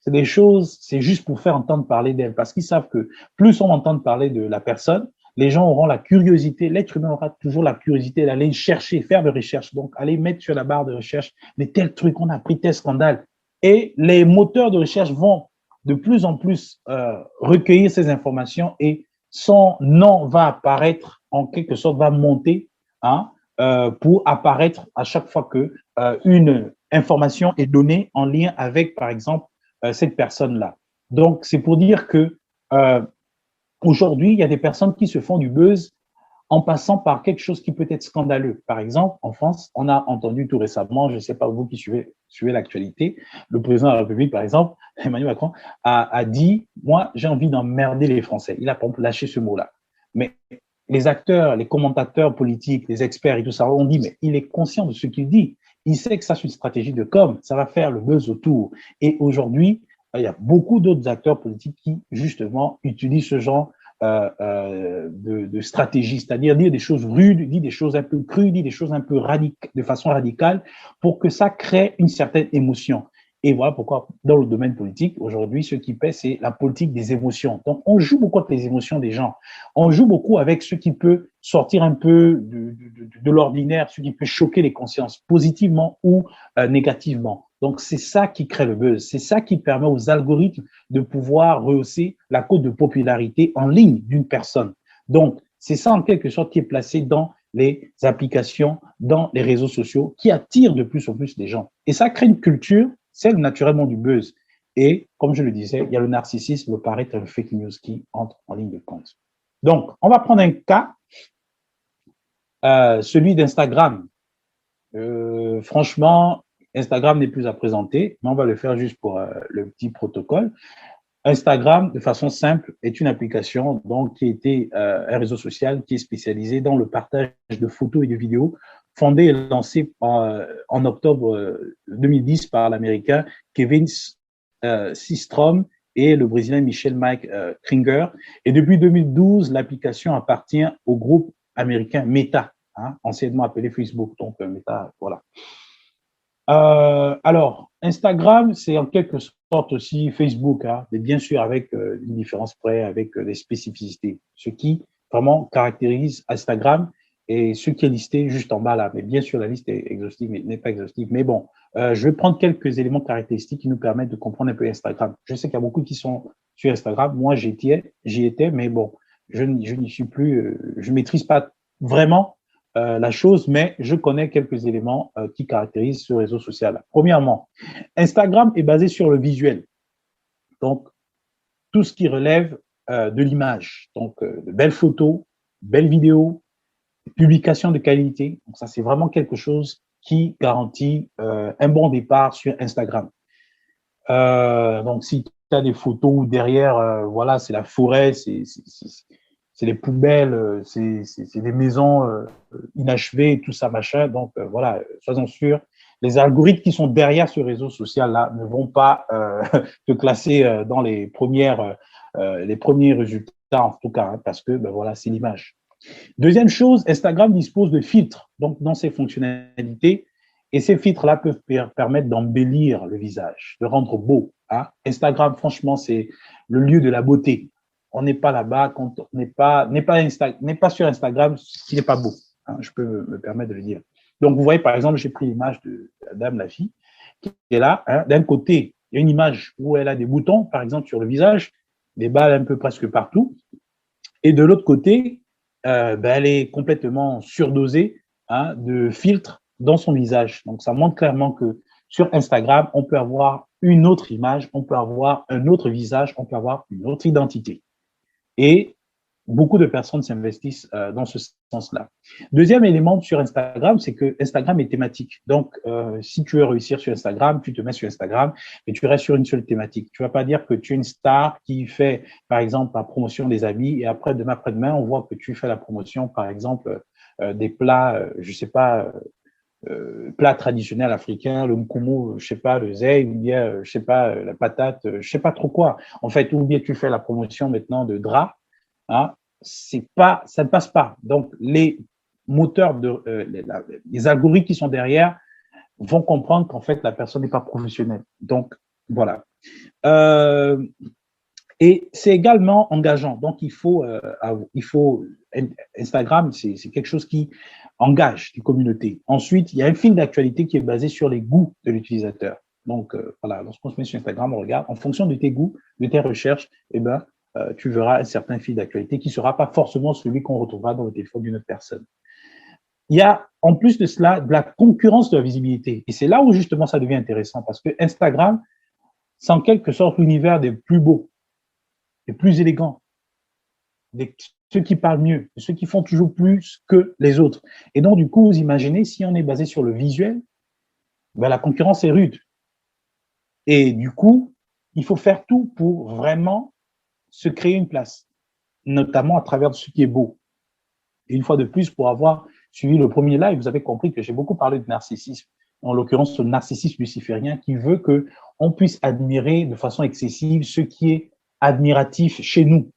des choses, c'est juste pour faire entendre parler d'elle. Parce qu'ils savent que plus on entend parler de la personne, les gens auront la curiosité, l'être humain aura toujours la curiosité d'aller chercher, faire des recherches. Donc, aller mettre sur la barre de recherche, mais tel truc, on a pris tel scandale. Et les moteurs de recherche vont de plus en plus recueillir ces informations et son nom va apparaître, en quelque sorte, va monter hein, pour apparaître à chaque fois que une information est donnée en lien avec, par exemple, cette personne-là. Donc, c'est pour dire que aujourd'hui, il y a des personnes qui se font du buzz en passant par quelque chose qui peut être scandaleux. Par exemple, en France, on a entendu tout récemment, je ne sais pas vous qui suivez l'actualité, le président de la République, par exemple, Emmanuel Macron, a dit « Moi, j'ai envie d'emmerder les Français ». Il a lâché ce mot-là. Mais les acteurs, les commentateurs politiques, les experts et tout ça ont dit « Mais il est conscient de ce qu'il dit. Il sait que ça, c'est une stratégie de com. Ça va faire le buzz autour. » Et aujourd'hui, il y a beaucoup d'autres acteurs politiques qui, justement, utilisent ce genre de stratégie, c'est-à-dire dire des choses rudes, dire des choses un peu crues, dire des choses un peu de façon radicale pour que ça crée une certaine émotion. Et voilà pourquoi, dans le domaine politique, aujourd'hui, ce qui paie, c'est la politique des émotions. Donc, on joue beaucoup avec les émotions des gens. On joue beaucoup avec ce qui peut sortir un peu de l'ordinaire, ce qui peut choquer les consciences, positivement ou négativement. Donc, c'est ça qui crée le buzz. C'est ça qui permet aux algorithmes de pouvoir rehausser la cote de popularité en ligne d'une personne. Donc, c'est ça en quelque sorte qui est placé dans les applications, dans les réseaux sociaux, qui attirent de plus en plus les gens. Et ça crée une culture, celle naturellement du buzz. Et comme je le disais, il y a le narcissisme, le paraître et le fake news qui entrent en ligne de compte. Donc, on va prendre un cas, celui d'Instagram. Franchement, Instagram n'est plus à présenter, mais on va le faire juste pour le petit protocole. Instagram, de façon simple, est une application donc, qui était un réseau social qui est spécialisé dans le partage de photos et de vidéos, fondé et lancé en octobre 2010 par l'Américain Kevin Systrom et le Brésilien Michel Mike Kringer. Et depuis 2012, l'application appartient au groupe américain Meta, anciennement appelé Facebook. Donc, Meta, voilà. Alors, Instagram, c'est en quelque sorte aussi Facebook, mais bien sûr avec une différence près, avec des spécificités. Ce qui vraiment caractérise Instagram et ce qui est listé juste en bas là. Mais bien sûr, la liste est exhaustive, mais n'est pas exhaustive. Mais bon, je vais prendre quelques éléments caractéristiques qui nous permettent de comprendre un peu Instagram. Je sais qu'il y a beaucoup qui sont sur Instagram. Moi, j'y étais, mais bon, je n'y suis plus, je maîtrise pas vraiment la chose, mais je connais quelques éléments qui caractérisent ce réseau social. Premièrement, Instagram est basé sur le visuel. Donc, tout ce qui relève de l'image. Donc, de belles photos, belles vidéos, publications de qualité. Donc, ça, c'est vraiment quelque chose qui garantit un bon départ sur Instagram. Donc, si tu as des photos où derrière, voilà, c'est la forêt, c'est les poubelles, c'est des maisons inachevées, tout ça, machin. Donc, voilà, sois-en sûr. Les algorithmes qui sont derrière ce réseau social-là ne vont pas te classer dans les premiers résultats, en tout cas, parce que, ben voilà, c'est l'image. Deuxième chose, Instagram dispose de filtres, donc dans ses fonctionnalités, et ces filtres-là peuvent permettre d'embellir le visage, de rendre beau. Instagram, franchement, c'est le lieu de la beauté. On n'est pas là-bas quand on n'est pas sur Instagram s'il n'est pas beau. Je peux me permettre de le dire. Donc, vous voyez, par exemple, j'ai pris l'image de la dame, la fille, qui est là. D'un côté, il y a une image où elle a des boutons, par exemple, sur le visage, des balles un peu presque partout. Et de l'autre côté, elle est complètement surdosée de filtres dans son visage. Donc, ça montre clairement que sur Instagram, on peut avoir une autre image, on peut avoir un autre visage, on peut avoir une autre identité. Et beaucoup de personnes s'investissent dans ce sens-là. Deuxième élément sur Instagram, c'est que Instagram est thématique. Donc, si tu veux réussir sur Instagram, tu te mets sur Instagram et tu restes sur une seule thématique. Tu ne vas pas dire que tu es une star qui fait, par exemple, la promotion des habits et après-demain, on voit que tu fais la promotion, par exemple, des plats, je ne sais pas, plats traditionnels africains, le mkoumou, je sais pas, le zey, ou bien, je sais pas, la patate, je sais pas trop quoi. En fait, ou bien tu fais la promotion maintenant de draps, ça ne passe pas. Donc, les moteurs, les algorithmes qui sont derrière vont comprendre qu'en fait, la personne n'est pas professionnelle. Donc, voilà. Et c'est également engageant. Donc, Instagram, c'est quelque chose qui engage les communautés. Ensuite, il y a un fil d'actualité qui est basé sur les goûts de l'utilisateur. Donc, voilà, lorsqu'on se met sur Instagram, on regarde, en fonction de tes goûts, de tes recherches, tu verras un certain fil d'actualité qui ne sera pas forcément celui qu'on retrouvera dans le téléphone d'une autre personne. Il y a, en plus de cela, de la concurrence de la visibilité. Et c'est là où, justement, ça devient intéressant parce que Instagram, c'est en quelque sorte l'univers des plus beaux, des plus élégants, ceux qui parlent mieux, ceux qui font toujours plus que les autres. Et donc, du coup, vous imaginez, si on est basé sur le visuel, la concurrence est rude. Et du coup, il faut faire tout pour vraiment se créer une place, notamment à travers ce qui est beau. Et une fois de plus, pour avoir suivi le premier live, vous avez compris que j'ai beaucoup parlé de narcissisme, en l'occurrence ce narcissisme luciférien qui veut qu'on puisse admirer de façon excessive ce qui est admiratif chez nous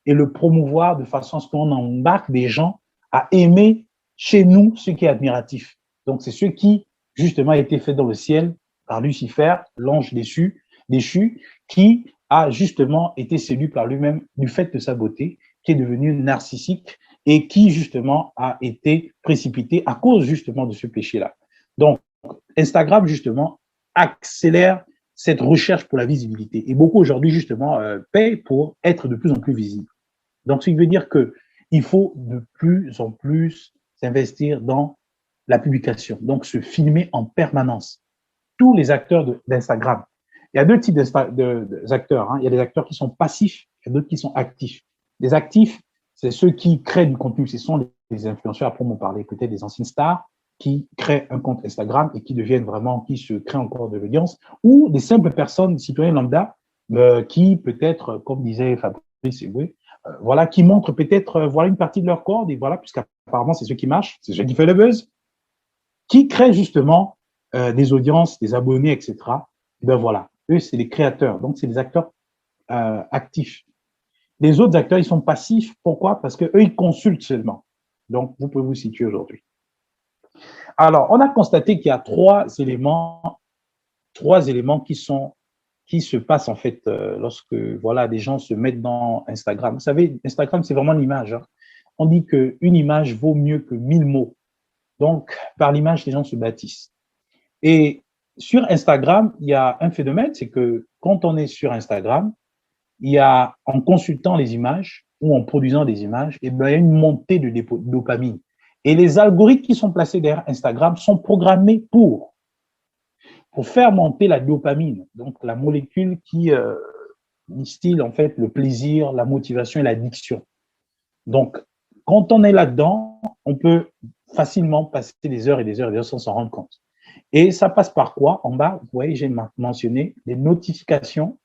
et le promouvoir de façon à ce qu'on embarque des gens à aimer chez nous ce qui est admiratif. Donc, c'est ce qui, justement, a été fait dans le ciel par Lucifer, l'ange déchu, qui a justement été séduit par lui-même du fait de sa beauté, qui est devenu narcissique et qui, justement, a été précipité à cause, justement, de ce péché-là. Donc, Instagram, justement, accélère cette recherche pour la visibilité. Et beaucoup, aujourd'hui, justement, payent pour être de plus en plus visibles. Donc, ce qui veut dire qu'il faut de plus en plus s'investir dans la publication, donc se filmer en permanence. Tous les acteurs d'Instagram, il y a deux types d'acteurs. Il y a des acteurs qui sont passifs, il y a d'autres qui sont actifs. Les actifs, c'est ceux qui créent du contenu, ce sont les influenceurs, après on parler peut-être des anciennes stars, qui créent un compte Instagram et qui deviennent vraiment, qui se créent encore de l'audience, ou des simples personnes, citoyens lambda, qui peut-être, comme disait Fabrice Eboué, voilà, qui montrent peut-être voilà une partie de leur corps, et voilà, puisqu'apparemment c'est ce qui marche, c'est ce qui fait le buzz, qui créent justement des audiences, des abonnés, etc. Et ben voilà, eux, c'est les créateurs, donc c'est des acteurs actifs. Les autres acteurs, ils sont passifs. Pourquoi? Parce qu'eux, ils consultent seulement. Donc, vous pouvez vous situer aujourd'hui. Alors, on a constaté qu'il y a trois éléments qui se passent en fait lorsque voilà, des gens se mettent dans Instagram. Vous savez, Instagram, c'est vraiment l'image. Hein. On dit qu'une image vaut mieux que 1000 mots. Donc, par l'image, les gens se bâtissent. Et sur Instagram, il y a un phénomène, c'est que quand on est sur Instagram, il y a, en consultant les images ou en produisant des images, et bien, il y a une montée de dopamine. Et les algorithmes qui sont placés derrière Instagram sont programmés pour faire monter la dopamine, donc la molécule qui distille en fait le plaisir, la motivation et l'addiction. Donc, quand on est là-dedans, on peut facilement passer des heures et des heures et des heures sans s'en rendre compte. Et ça passe par quoi? En bas, vous voyez, j'ai mentionné les notifications,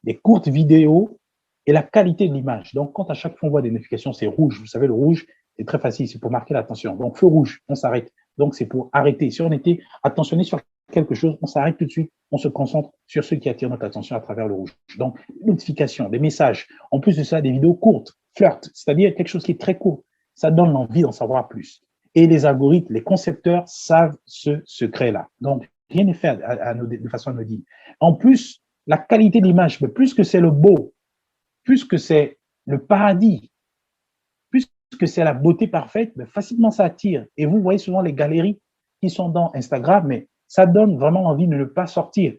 les courtes vidéos et la qualité de l'image. Donc, quand à chaque fois on voit des notifications, c'est rouge. Vous savez, le rouge, c'est très facile, c'est pour marquer l'attention. Donc, feu rouge, on s'arrête. Donc, c'est pour arrêter. Si on était attentionné sur quelque chose, on s'arrête tout de suite, on se concentre sur ce qui attire notre attention à travers le rouge. Donc, notifications, des messages. En plus de ça, des vidéos courtes, flirt, c'est-à-dire quelque chose qui est très court. Ça donne l'envie d'en savoir plus. Et les algorithmes, les concepteurs savent ce secret-là. Donc, rien n'est fait de façon anodine. En plus, la qualité de l'image, mais plus que c'est le beau, plus que c'est le paradis, plus que c'est la beauté parfaite, mais facilement ça attire. Et vous voyez souvent les galeries qui sont dans Instagram, mais ça donne vraiment envie de ne pas sortir.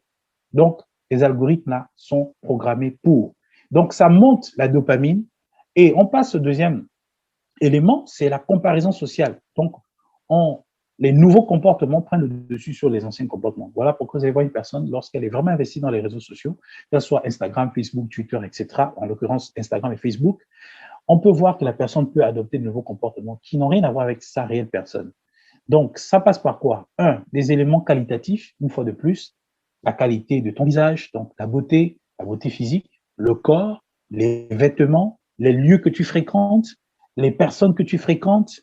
Donc, les algorithmes là sont programmés pour. Donc, ça monte la dopamine. Et on passe au deuxième élément, c'est la comparaison sociale. Donc, les nouveaux comportements prennent le dessus sur les anciens comportements. Voilà pourquoi vous allez voir une personne, lorsqu'elle est vraiment investie dans les réseaux sociaux, que ce soit Instagram, Facebook, Twitter, etc., en l'occurrence Instagram et Facebook, on peut voir que la personne peut adopter de nouveaux comportements qui n'ont rien à voir avec sa réelle personne. Donc, ça passe par quoi? Des éléments qualitatifs, une fois de plus, la qualité de ton visage, donc la beauté physique, le corps, les vêtements, les lieux que tu fréquentes, les personnes que tu fréquentes,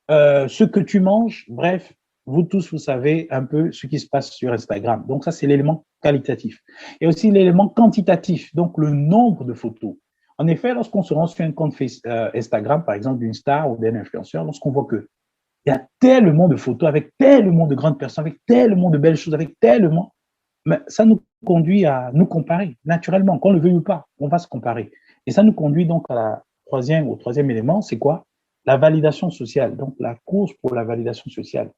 ce que tu manges, bref, vous tous, vous savez un peu ce qui se passe sur Instagram. Donc ça, c'est l'élément qualitatif. Et aussi l'élément quantitatif, donc le nombre de photos. En effet, lorsqu'on se rend sur un compte Instagram, par exemple, d'une star ou d'un influenceur, lorsqu'on voit que il y a tellement de photos avec tellement de grandes personnes, avec tellement de belles choses, avec tellement, mais ça nous conduit à nous comparer naturellement, qu'on le veuille ou pas, on va se comparer. Et ça nous conduit donc au troisième élément, c'est quoi? La validation sociale, donc la course pour la validation sociale.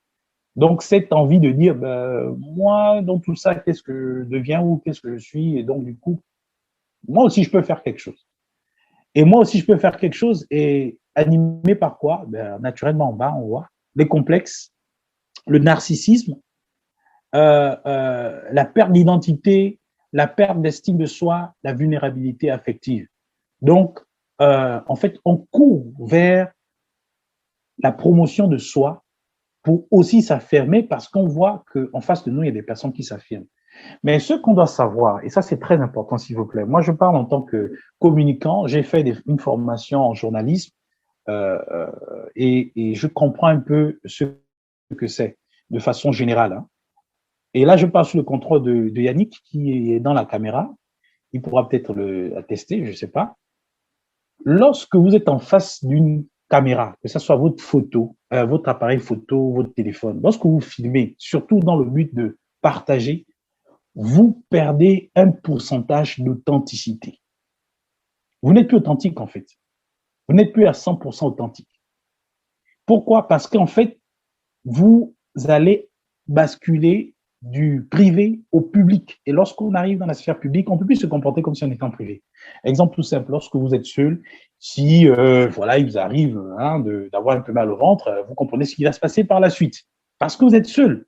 Donc, cette envie de dire, moi, dans tout ça, qu'est-ce que je deviens ou qu'est-ce que je suis? Et donc, du coup, moi aussi, je peux faire quelque chose. Et moi aussi, je peux faire quelque chose. Et animé par quoi? Naturellement, en bas, on voit les complexes, le narcissisme, la perte d'identité, la perte d'estime de soi, la vulnérabilité affective. Donc, en fait, on court vers la promotion de soi pour aussi s'affirmer parce qu'on voit qu'en face de nous, il y a des personnes qui s'affirment. Mais ce qu'on doit savoir, et ça c'est très important s'il vous plaît, moi je parle en tant que communicant, j'ai fait une formation en journalisme et je comprends un peu ce que c'est de façon générale. Hein. Et là je parle sous le contrôle de Yannick qui est dans la caméra, il pourra peut-être le attester, je ne sais pas. Lorsque vous êtes en face d'une caméra, que ce soit votre photo, votre appareil photo, votre téléphone, lorsque vous filmez, surtout dans le but de partager, vous perdez un pourcentage d'authenticité. Vous n'êtes plus authentique en fait. Vous n'êtes plus à 100% authentique. Pourquoi? Parce qu'en fait, vous allez basculer du privé au public. Et lorsqu'on arrive dans la sphère publique, on ne peut plus se comporter comme si on était en privé. Exemple tout simple, lorsque vous êtes seul, si voilà, il vous arrive d'avoir un peu mal au ventre, vous comprenez ce qui va se passer par la suite. Parce que vous êtes seul.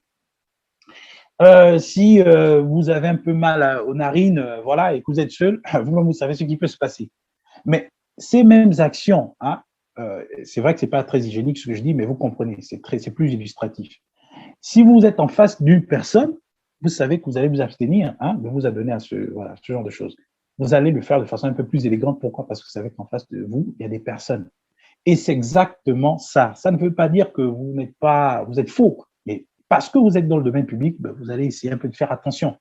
Si vous avez un peu mal aux narines, voilà, et que vous êtes seul, vous-même, vous savez ce qui peut se passer. Mais ces mêmes actions, hein, c'est vrai que c'est pas très hygiénique ce que je dis, mais vous comprenez, c'est plus illustratif. Si vous êtes en face d'une personne, vous savez que vous allez vous abstenir de vous adonner à ce genre de choses. Vous allez le faire de façon un peu plus élégante. Pourquoi? Parce que vous savez qu'en face de vous, il y a des personnes. Et c'est exactement ça. Ça ne veut pas dire que vous êtes faux, mais parce que vous êtes dans le domaine public, vous allez essayer un peu de faire attention.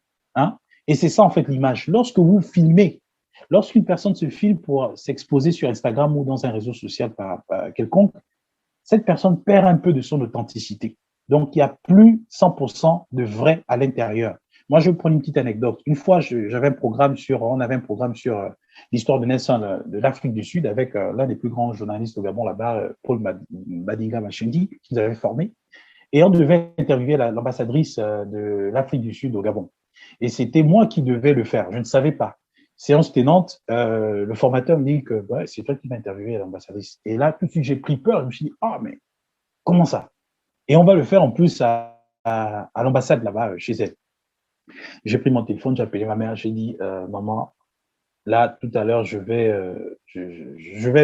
Et c'est ça, en fait, l'image. Lorsque vous filmez, lorsqu'une personne se filme pour s'exposer sur Instagram ou dans un réseau social quelconque, cette personne perd un peu de son authenticité. Donc, il n'y a plus 100% de vrai à l'intérieur. Moi, je vais prendre une petite anecdote. Une fois, on avait un programme sur l'histoire de Nelson de l'Afrique du Sud avec l'un des plus grands journalistes au Gabon là-bas, Paul Badinga Machendi, qui nous avait formés. Et on devait interviewer l'ambassadrice de l'Afrique du Sud au Gabon. Et c'était moi qui devais le faire. Je ne savais pas. Séance tenante, le formateur me dit que c'est toi qui vas interviewer l'ambassadrice. Et là, tout de suite, j'ai pris peur. Je me suis dit, mais comment ça? Et on va le faire en plus à l'ambassade là-bas, chez elle. J'ai pris mon téléphone, j'ai appelé ma mère, j'ai dit, maman, là, tout à l'heure, je vais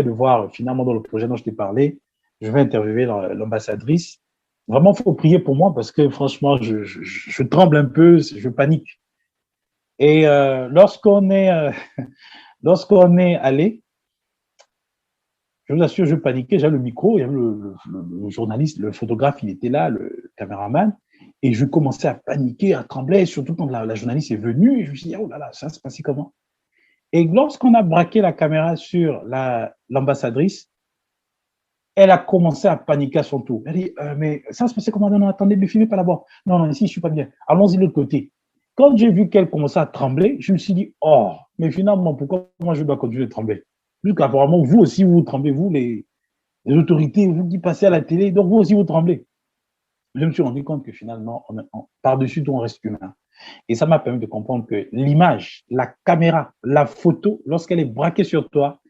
devoir, finalement, dans le projet dont je t'ai parlé, je vais interviewer l'ambassadrice. Vraiment, il faut prier pour moi parce que franchement, je tremble un peu, je panique. Et lorsqu'on est allé, je vous assure, je paniquais, j'avais le micro, il y avait le journaliste, le photographe, il était là, le caméraman, et je commençais à paniquer, à trembler, surtout quand la journaliste est venue, et je me suis dit, oh là là, ça s'est passé comment? Et lorsqu'on a braqué la caméra sur l'ambassadrice, elle a commencé à paniquer à son tour. Elle dit, mais ça se passait comment? Non, attendez, ne filmez pas là-bas. Non, ici, je ne suis pas bien. Allons-y de l'autre côté. Quand j'ai vu qu'elle commençait à trembler, je me suis dit, mais finalement, pourquoi moi je dois continuer de trembler? Puisqu'apparemment, vous aussi, vous tremblez, vous, les autorités, vous qui passez à la télé, donc vous aussi, vous tremblez. Je me suis rendu compte que finalement, par-dessus tout, on reste humain. Et ça m'a permis de comprendre que l'image, la caméra, la photo, lorsqu'elle est braquée sur toi,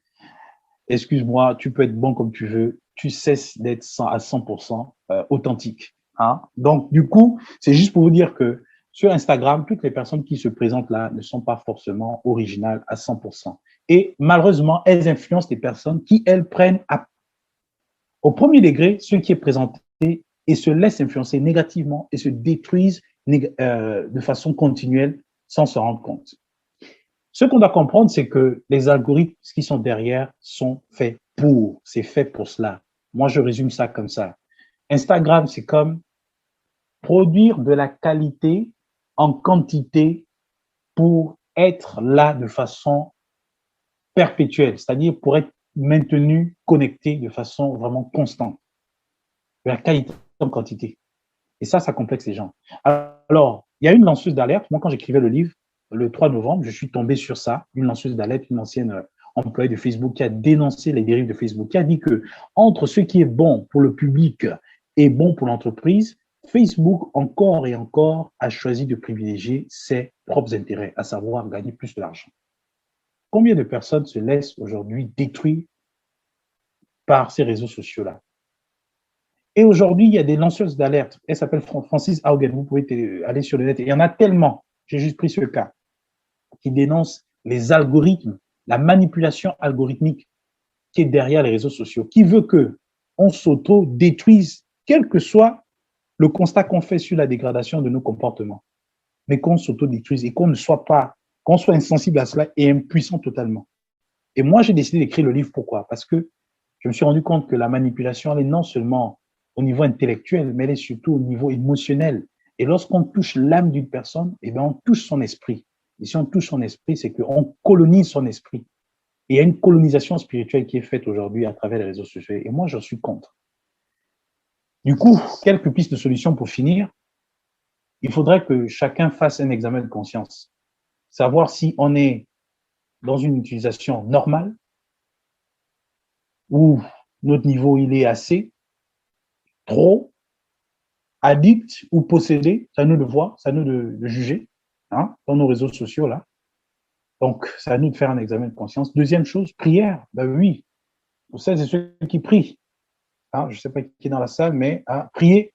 excuse-moi, tu peux être bon comme tu veux, tu cesses d'être à 100% authentique. Donc, du coup, c'est juste pour vous dire que sur Instagram, toutes les personnes qui se présentent là ne sont pas forcément originales à 100%. Et malheureusement, elles influencent les personnes qui, elles, prennent au premier degré ce qui est présenté et se laissent influencer négativement et se détruisent de façon continuelle sans se rendre compte. Ce qu'on doit comprendre, c'est que les algorithmes qui sont derrière sont faits c'est fait pour cela. Moi, je résume ça comme ça. Instagram, c'est comme produire de la qualité en quantité pour être là de façon perpétuelle, c'est-à-dire pour être maintenu, connecté de façon vraiment constante. De la qualité en quantité. Et ça complexe les gens. Alors, il y a une lanceuse d'alerte. Moi, quand j'écrivais le livre, le 3 novembre, je suis tombé sur ça, une lanceuse d'alerte, une ancienne employée de Facebook qui a dénoncé les dérives de Facebook, qui a dit que entre ce qui est bon pour le public et bon pour l'entreprise, Facebook, encore et encore, a choisi de privilégier ses propres intérêts, à savoir gagner plus d'argent. Combien de personnes se laissent aujourd'hui détruire par ces réseaux sociaux-là? Et aujourd'hui, il y a des lanceuses d'alerte. Elle s'appelle Francis Haugen. Vous pouvez aller sur le net. Il y en a tellement. J'ai juste pris ce cas qui dénonce les algorithmes, la manipulation algorithmique qui est derrière les réseaux sociaux, qui veut qu'on s'auto-détruise, quel que soit le constat qu'on fait sur la dégradation de nos comportements, mais qu'on s'auto-détruise et qu'on soit insensible à cela et impuissant totalement. Et moi, j'ai décidé d'écrire le livre. Pourquoi? Parce que je me suis rendu compte que la manipulation, elle est non seulement au niveau intellectuel, mais elle est surtout au niveau émotionnel. Et lorsqu'on touche l'âme d'une personne, on touche son esprit. Et si on touche son esprit, c'est qu'on colonise son esprit. Et il y a une colonisation spirituelle qui est faite aujourd'hui à travers les réseaux sociaux. Et moi, je suis contre. Du coup, quelques pistes de solutions pour finir. Il faudrait que chacun fasse un examen de conscience. Savoir si on est dans une utilisation normale, où notre niveau, il est assez, trop, addict ou possédé, c'est à nous de voir, c'est à nous de juger, dans nos réseaux sociaux là. Donc, c'est à nous de faire un examen de conscience. Deuxième chose, prière. Oui, pour celles et ceux qui prient. Je ne sais pas qui est dans la salle, mais prier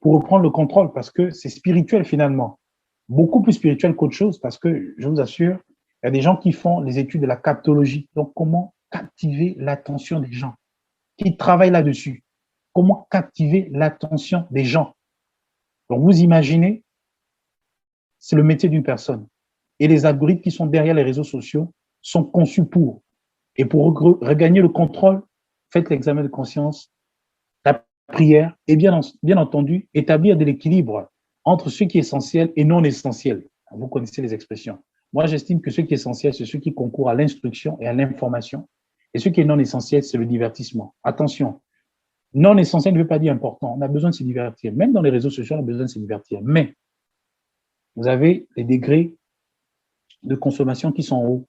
pour reprendre le contrôle parce que c'est spirituel finalement. Beaucoup plus spirituel qu'autre chose parce que, je vous assure, il y a des gens qui font les études de la captologie. Donc, comment captiver l'attention des gens? qui travaillent là-dessus. Comment captiver l'attention des gens? Donc, vous imaginez, c'est le métier d'une personne. Et les algorithmes qui sont derrière les réseaux sociaux sont conçus pour. Et pour regagner le contrôle, faites l'examen de conscience, la prière et bien entendu, établir de l'équilibre entre ce qui est essentiel et non essentiel. Vous connaissez les expressions. Moi, j'estime que ce qui est essentiel, c'est ce qui concourt à l'instruction et à l'information. Et ce qui est non essentiel, c'est le divertissement. Attention, non essentiel ne veut pas dire important. On a besoin de se divertir. Même dans les réseaux sociaux, on a besoin de se divertir. Mais vous avez les degrés de consommation qui sont hauts.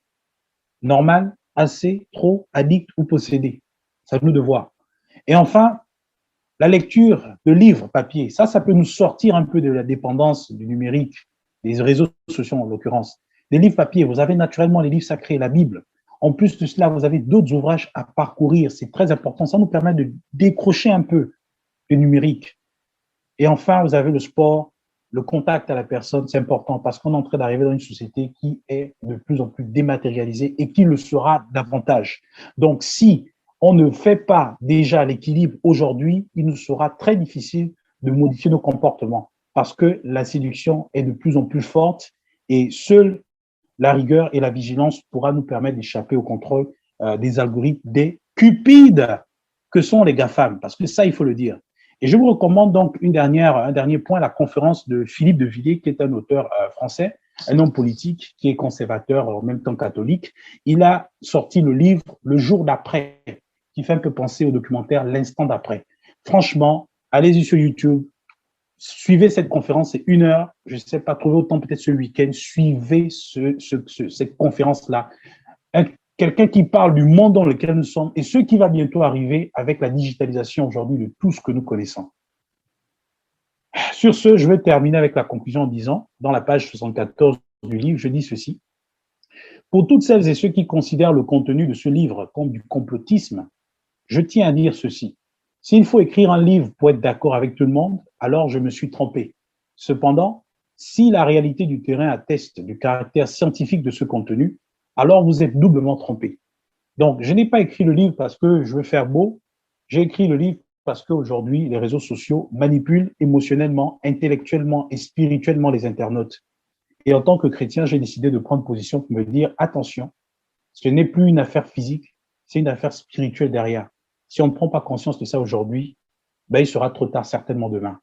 Normal, assez, trop, addict ou possédé. C'est à nous de voir. Et enfin, la lecture de livres papier. Ça peut nous sortir un peu de la dépendance du numérique, des réseaux sociaux en l'occurrence. Les livres papier, vous avez naturellement les livres sacrés, la Bible. En plus de cela, vous avez d'autres ouvrages à parcourir. C'est très important. Ça nous permet de décrocher un peu le numérique. Et enfin, vous avez le sport, le contact à la personne. C'est important parce qu'on est en train d'arriver dans une société qui est de plus en plus dématérialisée et qui le sera davantage. Donc, si on ne fait pas déjà l'équilibre aujourd'hui, il nous sera très difficile de modifier nos comportements parce que la séduction est de plus en plus forte et seule la rigueur et la vigilance pourra nous permettre d'échapper au contrôle des algorithmes, des cupides que sont les GAFAM, parce que ça, il faut le dire. Et je vous recommande donc un dernier point, la conférence de Philippe de Villiers, qui est un auteur français, un homme politique qui est conservateur en même temps catholique. Il a sorti le livre Le jour d'après, qui fait un peu penser au documentaire L'instant d'après. Franchement, allez-y sur YouTube, suivez cette conférence, c'est 1 heure. Je ne sais pas, trouver autant peut-être ce week-end. Suivez cette conférence-là. Quelqu'un qui parle du monde dans lequel nous sommes et ce qui va bientôt arriver avec la digitalisation aujourd'hui de tout ce que nous connaissons. Sur ce, je vais terminer avec la conclusion en disant, dans la page 74 du livre, je dis ceci. Pour toutes celles et ceux qui considèrent le contenu de ce livre comme du complotisme, je tiens à dire ceci. S'il faut écrire un livre pour être d'accord avec tout le monde, alors je me suis trompé. Cependant, si la réalité du terrain atteste du caractère scientifique de ce contenu, alors vous êtes doublement trompé. Donc, je n'ai pas écrit le livre parce que je veux faire beau, j'ai écrit le livre parce qu'aujourd'hui, les réseaux sociaux manipulent émotionnellement, intellectuellement et spirituellement les internautes. Et en tant que chrétien, j'ai décidé de prendre position pour me dire, attention, ce n'est plus une affaire physique, c'est une affaire spirituelle derrière. Si on ne prend pas conscience de ça aujourd'hui, ben, il sera trop tard certainement demain.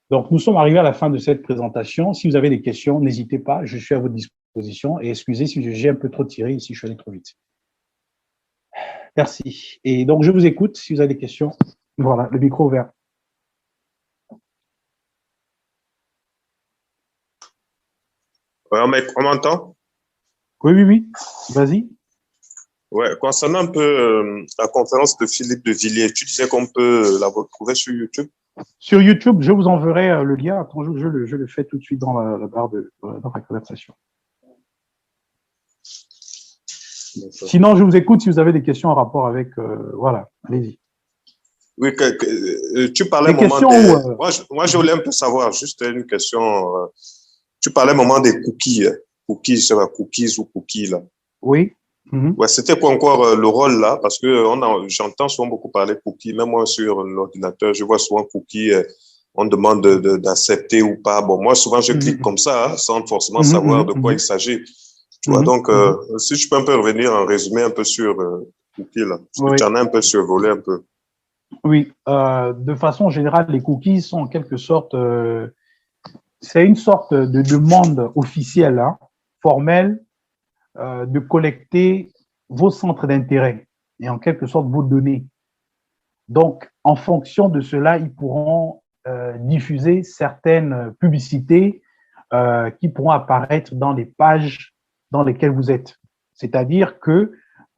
Donc, nous sommes arrivés à la fin de cette présentation. Si vous avez des questions, n'hésitez pas, je suis à votre disposition. Et excusez si j'ai un peu trop tiré, si je suis allé trop vite. Merci. Et donc, je vous écoute si vous avez des questions. Voilà, le micro ouvert. Ouais, on m'entend? Oui. Vas-y. Ouais, concernant un peu la conférence de Philippe de Villiers, tu disais qu'on peut la retrouver sur YouTube? Sur YouTube, je vous enverrai le lien. Attends, je le fais tout de suite dans la barre dans la conversation. Sinon, je vous écoute si vous avez des questions en rapport avec… voilà, allez-y. Oui, tu parlais des moment questions moi, je voulais un peu savoir, juste une question. Tu parlais au moment des cookies. Cookies, c'est pas cookies ou cookies, là. Oui. Ouais, c'était quoi encore le rôle là? Parce que j'entends souvent beaucoup parler cookies. Même moi, sur l'ordinateur, je vois souvent cookies. On demande d'accepter ou pas. Bon, moi, souvent, je clique comme ça, hein, sans forcément savoir de quoi il s'agit. Tu vois, donc, si tu peux un peu revenir en résumé un peu sur cookies là. Parce que tu en as un peu survolé un peu. Oui, de façon générale, les cookies sont en quelque sorte, c'est une sorte de demande officielle, hein, formelle, de collecter vos centres d'intérêt et en quelque sorte vos données. Donc, en fonction de cela, ils pourront diffuser certaines publicités qui pourront apparaître dans les pages dans lesquelles vous êtes. C'est-à-dire que,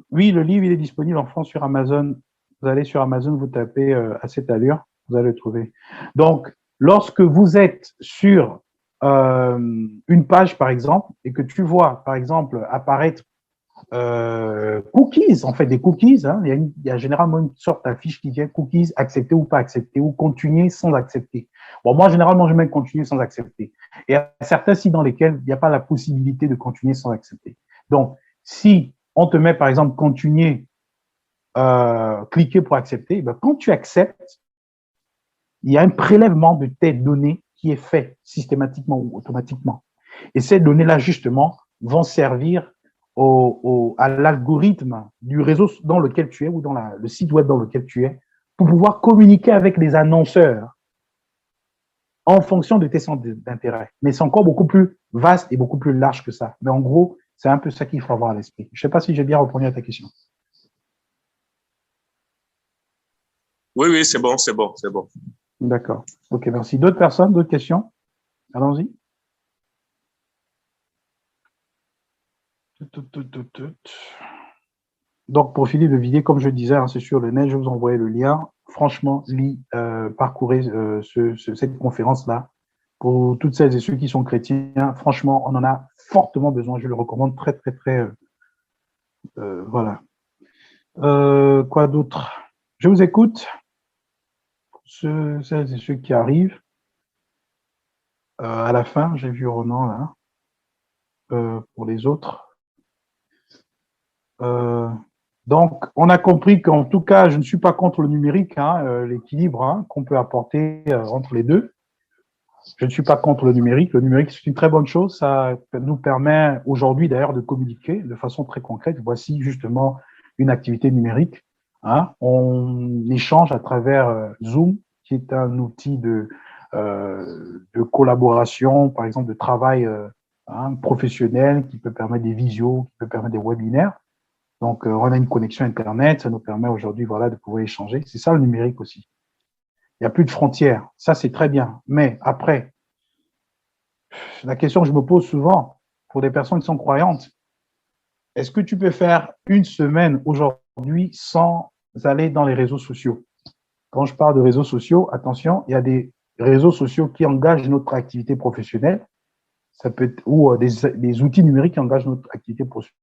oui, le livre il est disponible en France sur Amazon. Vous allez sur Amazon, vous tapez à cette allure, vous allez le trouver. Donc, lorsque vous êtes sur une page, par exemple, et que tu vois, par exemple, apparaître cookies, en fait, des cookies, hein, il y a généralement une sorte d'affiche qui vient cookies, accepter ou pas accepter, ou continuer sans accepter. Bon, moi, généralement, je mets continuer sans accepter. Et il y a certains sites dans lesquels il n'y a pas la possibilité de continuer sans accepter. Donc, si on te met, par exemple, continuer cliquer pour accepter. Ben, quand tu acceptes, il y a un prélèvement de tes données qui est fait systématiquement ou automatiquement. Et ces données-là, justement, vont servir à l'algorithme du réseau dans lequel tu es ou dans le site web dans lequel tu es pour pouvoir communiquer avec les annonceurs en fonction de tes centres d'intérêt. Mais c'est encore beaucoup plus vaste et beaucoup plus large que ça. Mais en gros, c'est un peu ça qu'il faut avoir à l'esprit. Je ne sais pas si j'ai bien répondu à ta question. Oui, oui, c'est bon, c'est bon, c'est bon. D'accord. OK, merci. D'autres personnes, d'autres questions? Allons-y. Donc, pour Philippe de Villiers, comme je disais, hein, c'est sur le net, je vous envoie le lien. Franchement, parcourez cette conférence-là. Pour toutes celles et ceux qui sont chrétiens, franchement, on en a fortement besoin. Je le recommande très, très, très. Voilà. Quoi d'autre? Je vous écoute. Celles et ceux qui arrivent. À la fin, j'ai vu Ronan là. Pour les autres. Donc, on a compris qu'en tout cas, je ne suis pas contre le numérique, hein, l'équilibre qu'on peut apporter entre les deux. Je ne suis pas contre le numérique. Le numérique, c'est une très bonne chose. Ça nous permet aujourd'hui d'ailleurs de communiquer de façon très concrète. Voici justement une activité numérique. Hein. On échange à travers Zoom, qui est un outil de collaboration, par exemple de travail professionnel, qui peut permettre des visios, qui peut permettre des webinaires. Donc, on a une connexion Internet, ça nous permet aujourd'hui voilà, de pouvoir échanger. C'est ça le numérique aussi. Il n'y a plus de frontières. Ça, c'est très bien. Mais après, la question que je me pose souvent pour des personnes qui sont croyantes, est-ce que tu peux faire une semaine aujourd'hui sans aller dans les réseaux sociaux? Quand je parle de réseaux sociaux, attention, il y a des réseaux sociaux qui engagent notre activité professionnelle, ça peut être, ou des outils numériques qui engagent notre activité professionnelle.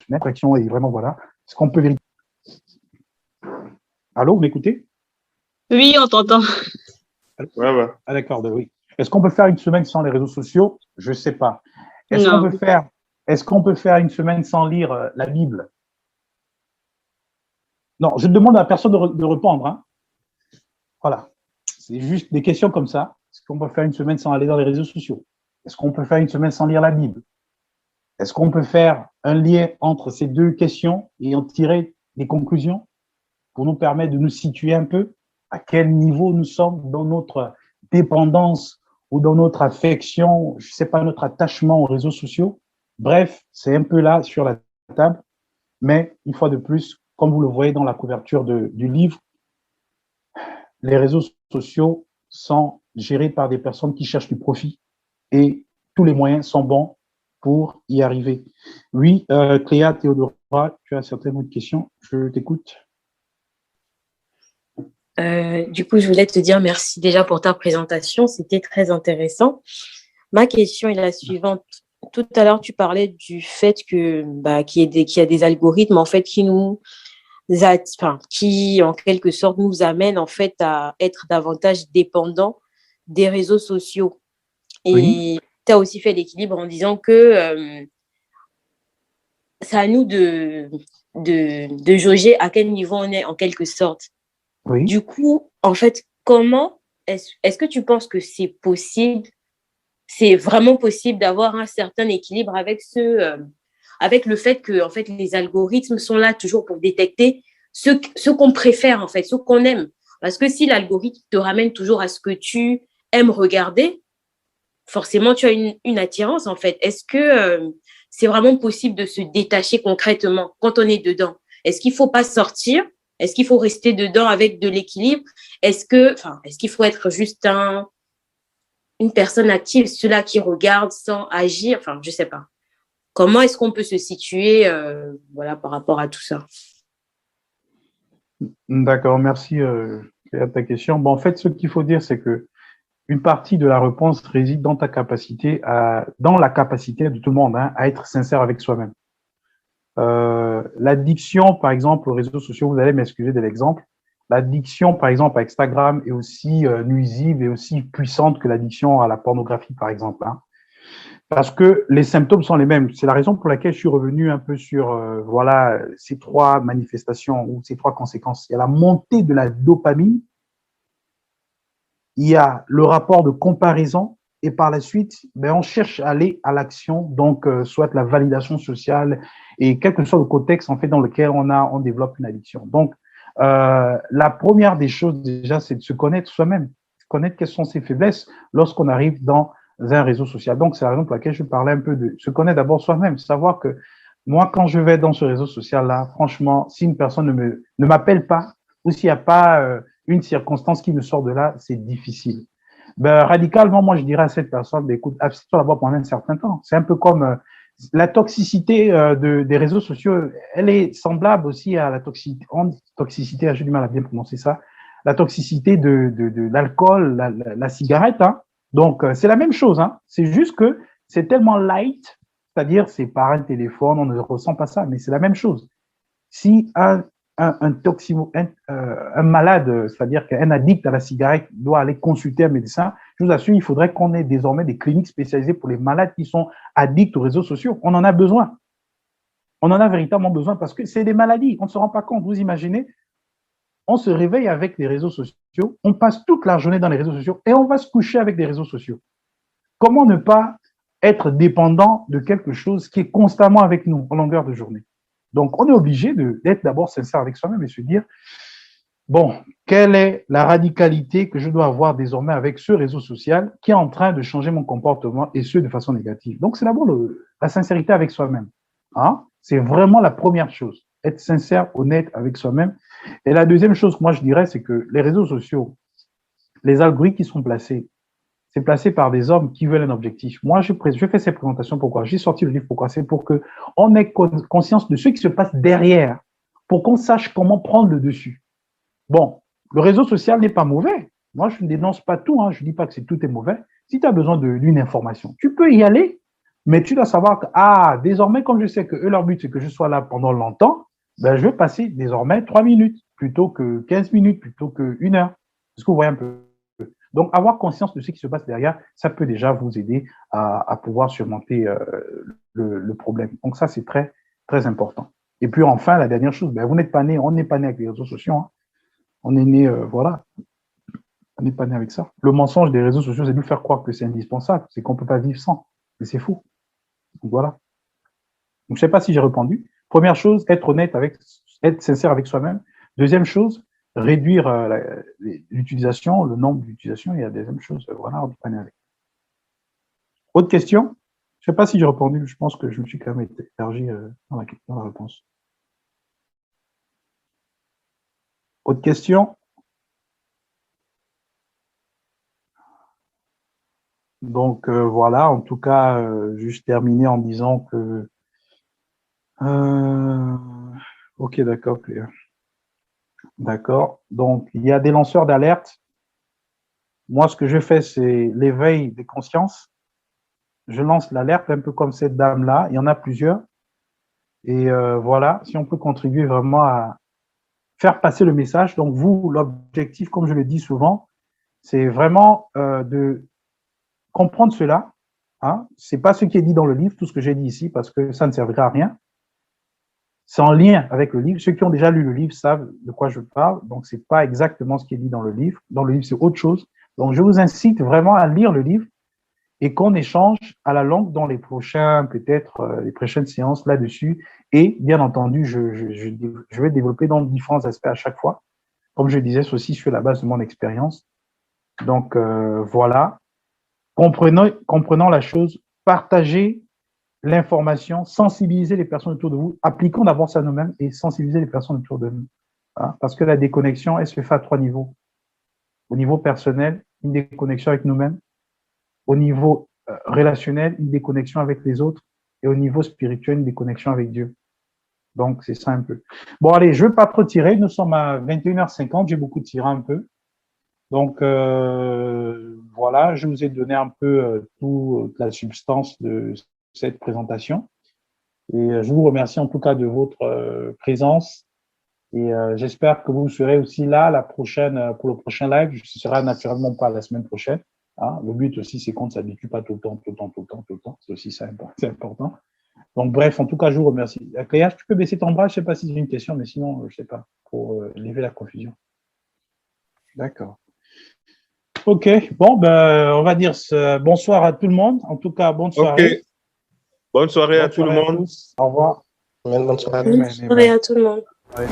L'impression est vraiment, voilà. Est-ce qu'on peut vérifier? Allô, vous m'écoutez? Oui, on t'entend. Ouais. Ah, d'accord, oui. Est-ce qu'on peut faire une semaine sans les réseaux sociaux? Je ne sais pas. Est-ce qu'on peut faire une semaine sans lire la Bible? Non, je demande à la personne de répondre. Hein. Voilà. C'est juste des questions comme ça. Est-ce qu'on peut faire une semaine sans aller dans les réseaux sociaux? Est-ce qu'on peut faire une semaine sans lire la Bible? Est-ce qu'on peut faire un lien entre ces deux questions et en tirer des conclusions pour nous permettre de nous situer un peu à quel niveau nous sommes dans notre dépendance ou dans notre affection, je ne sais pas, notre attachement aux réseaux sociaux? Bref, c'est un peu là sur la table, mais une fois de plus, comme vous le voyez dans la couverture du livre, les réseaux sociaux sont gérés par des personnes qui cherchent du profit et tous les moyens sont bons pour y arriver. Oui, Cléa, Théodora, tu as certaines autres questions. Je t'écoute. Du coup, je voulais te dire merci déjà pour ta présentation. C'était très intéressant. Ma question est la suivante. Tout à l'heure, tu parlais du fait que qu'il y a des algorithmes en fait qui qui en quelque sorte nous amènent en fait à être davantage dépendants des réseaux sociaux. Et Oui. tu as aussi fait l'équilibre en disant que c'est à nous de jauger à quel niveau on est en quelque sorte. Oui. Du coup, en fait, comment est-ce que tu penses que c'est possible, c'est vraiment possible d'avoir un certain équilibre avec avec le fait que en fait les algorithmes sont là toujours pour détecter ce qu'on préfère en fait, ce qu'on aime. Parce que si l'algorithme te ramène toujours à ce que tu aimes regarder, forcément tu as une attirance en fait. Est-ce que c'est vraiment possible de se détacher concrètement quand on est dedans? Est-ce qu'il faut pas sortir? Est-ce qu'il faut rester dedans avec de l'équilibre? Est-ce qu'il faut être juste une personne active, ceux-là qui regardent sans agir? Enfin, je sais pas. Comment est-ce qu'on peut se situer voilà, par rapport à tout ça? D'accord, merci à ta question. Bon, en fait, ce qu'il faut dire, c'est que une partie de la réponse réside dans ta capacité, dans la capacité de tout le monde à être sincère avec soi-même. L'addiction, par exemple, aux réseaux sociaux, vous allez m'excuser de l'exemple, l'addiction, par exemple, à Instagram est aussi nuisible et aussi puissante que l'addiction à la pornographie, par exemple. Hein. Parce que les symptômes sont les mêmes. C'est la raison pour laquelle je suis revenu un peu sur voilà, ces trois manifestations ou ces trois conséquences. Il y a la montée de la dopamine, il y a le rapport de comparaison et par la suite, ben, on cherche à aller à l'action, donc soit la validation sociale et quel que soit le contexte en fait dans lequel on développe une addiction. Donc, la première des choses déjà, c'est de se connaître soi-même, connaître quelles sont ses faiblesses lorsqu'on arrive dans un réseau social. Donc, c'est la raison pour laquelle je parlais un peu de se connaître d'abord soi-même, savoir que moi, quand je vais dans ce réseau social-là, franchement, si une personne ne m'appelle pas ou s'il n'y a pas une circonstance qui me sort de là, c'est difficile. Ben, radicalement, moi, je dirais à cette personne, ben, écoute, abstiens-toi d'abord pendant un certain temps. C'est un peu comme la toxicité des réseaux sociaux, elle est semblable aussi à la toxicité, j'ai du mal à bien prononcer ça, la toxicité de l'alcool, la cigarette. Hein. Donc, c'est la même chose. Hein. C'est juste que c'est tellement light, c'est-à-dire c'est par un téléphone, on ne ressent pas ça, mais c'est la même chose. Si un malade, c'est-à-dire qu'un addict à la cigarette doit aller consulter un médecin, je vous assure, il faudrait qu'on ait désormais des cliniques spécialisées pour les malades qui sont addicts aux réseaux sociaux. On en a besoin. On en a véritablement besoin parce que c'est des maladies. On ne se rend pas compte. Vous imaginez, on se réveille avec les réseaux sociaux, on passe toute la journée dans les réseaux sociaux et on va se coucher avec des réseaux sociaux. Comment ne pas être dépendant de quelque chose qui est constamment avec nous en longueur de journée? Donc, on est obligé d'être d'abord sincère avec soi-même et se dire, bon, quelle est la radicalité que je dois avoir désormais avec ce réseau social qui est en train de changer mon comportement et ce de façon négative. Donc, c'est d'abord la sincérité avec soi-même. Hein? C'est vraiment la première chose, être sincère, honnête avec soi-même. Et la deuxième chose que moi je dirais, c'est que les réseaux sociaux, les algorithmes qui sont placés, c'est placé par des hommes qui veulent un objectif. Moi, je fais ces présentations pourquoi? J'ai sorti le livre pourquoi? C'est pour qu'on ait conscience de ce qui se passe derrière, pour qu'on sache comment prendre le dessus. Bon, le réseau social n'est pas mauvais. Moi, je ne dénonce pas tout. Hein. Je ne dis pas que tout est mauvais. Si tu as besoin d'une information, tu peux y aller, mais tu dois savoir que, désormais, comme je sais que eux, leur but, c'est que je sois là pendant longtemps, ben, je vais passer désormais 3 minutes plutôt que 15 minutes, plutôt que 1 heure. Est-ce que vous voyez un peu? Donc, avoir conscience de ce qui se passe derrière, ça peut déjà vous aider à pouvoir surmonter le problème. Donc, ça, c'est très, très important. Et puis, enfin, la dernière chose, ben, vous n'êtes pas né, on n'est pas né avec les réseaux sociaux. Hein. On est né, voilà, on n'est pas né avec ça. Le mensonge des réseaux sociaux, c'est de nous faire croire que c'est indispensable, c'est qu'on ne peut pas vivre sans. Mais c'est fou. Donc, voilà. Donc, je ne sais pas si j'ai répondu. Première chose, être honnête être sincère avec soi-même. Deuxième chose, réduire l'utilisation, le nombre d'utilisations, il y a des mêmes choses. Voilà, on peut pas avec. Autre question? Je ne sais pas si j'ai répondu, je pense que je me suis quand même élargi dans la réponse. Autre question? Donc voilà, en tout cas, juste terminer en disant que ok, d'accord, Cléa. D'accord. Donc, il y a des lanceurs d'alerte. Moi, ce que je fais, c'est l'éveil des consciences. Je lance l'alerte un peu comme cette dame-là. Il y en a plusieurs. Et voilà, si on peut contribuer vraiment à faire passer le message. Donc, vous, l'objectif, comme je le dis souvent, c'est vraiment de comprendre cela. Hein. Ce n'est pas ce qui est dit dans le livre, tout ce que j'ai dit ici, parce que ça ne servira à rien. C'est en lien avec le livre. Ceux qui ont déjà lu le livre savent de quoi je parle. Donc, ce n'est pas exactement ce qui est dit dans le livre. Dans le livre, c'est autre chose. Donc, je vous incite vraiment à lire le livre et qu'on échange à la longue dans les prochains, peut-être, les prochaines séances là-dessus. Et bien entendu, je vais développer dans différents aspects à chaque fois. Comme je disais, ceci sur la base de mon expérience. Donc, voilà. Comprenons la chose, partagez l'information, sensibiliser les personnes autour de vous, appliquons d'abord ça nous-mêmes et sensibiliser les personnes autour de nous. Hein, parce que la déconnexion, elle se fait à 3 niveaux. Au niveau personnel, une déconnexion avec nous-mêmes. Au niveau relationnel, une déconnexion avec les autres. Et au niveau spirituel, une déconnexion avec Dieu. Donc, c'est ça un peu. Bon, allez, je ne veux pas trop tirer. Nous sommes à 21h50. J'ai beaucoup tiré un peu. Donc, voilà, je vous ai donné un peu toute la substance de cette présentation. Et je vous remercie en tout cas de votre présence Et j'espère que vous serez aussi là pour le prochain live. Ce sera naturellement pas la semaine prochaine. Hein. Le but aussi, c'est qu'on ne s'habitue pas tout le temps. C'est aussi ça, c'est important. Donc, bref, en tout cas, je vous remercie. Cléa, tu peux baisser ton bras? Je ne sais pas si c'est une question, mais sinon, je ne sais pas, pour lever la confusion. D'accord. OK. Bon, ben, on va dire bonsoir à tout le monde. En tout cas, bonne soirée. OK. Bonne soirée à tout le monde. Au revoir. Bonne soirée. Bonne soirée à tout le monde. Ouais.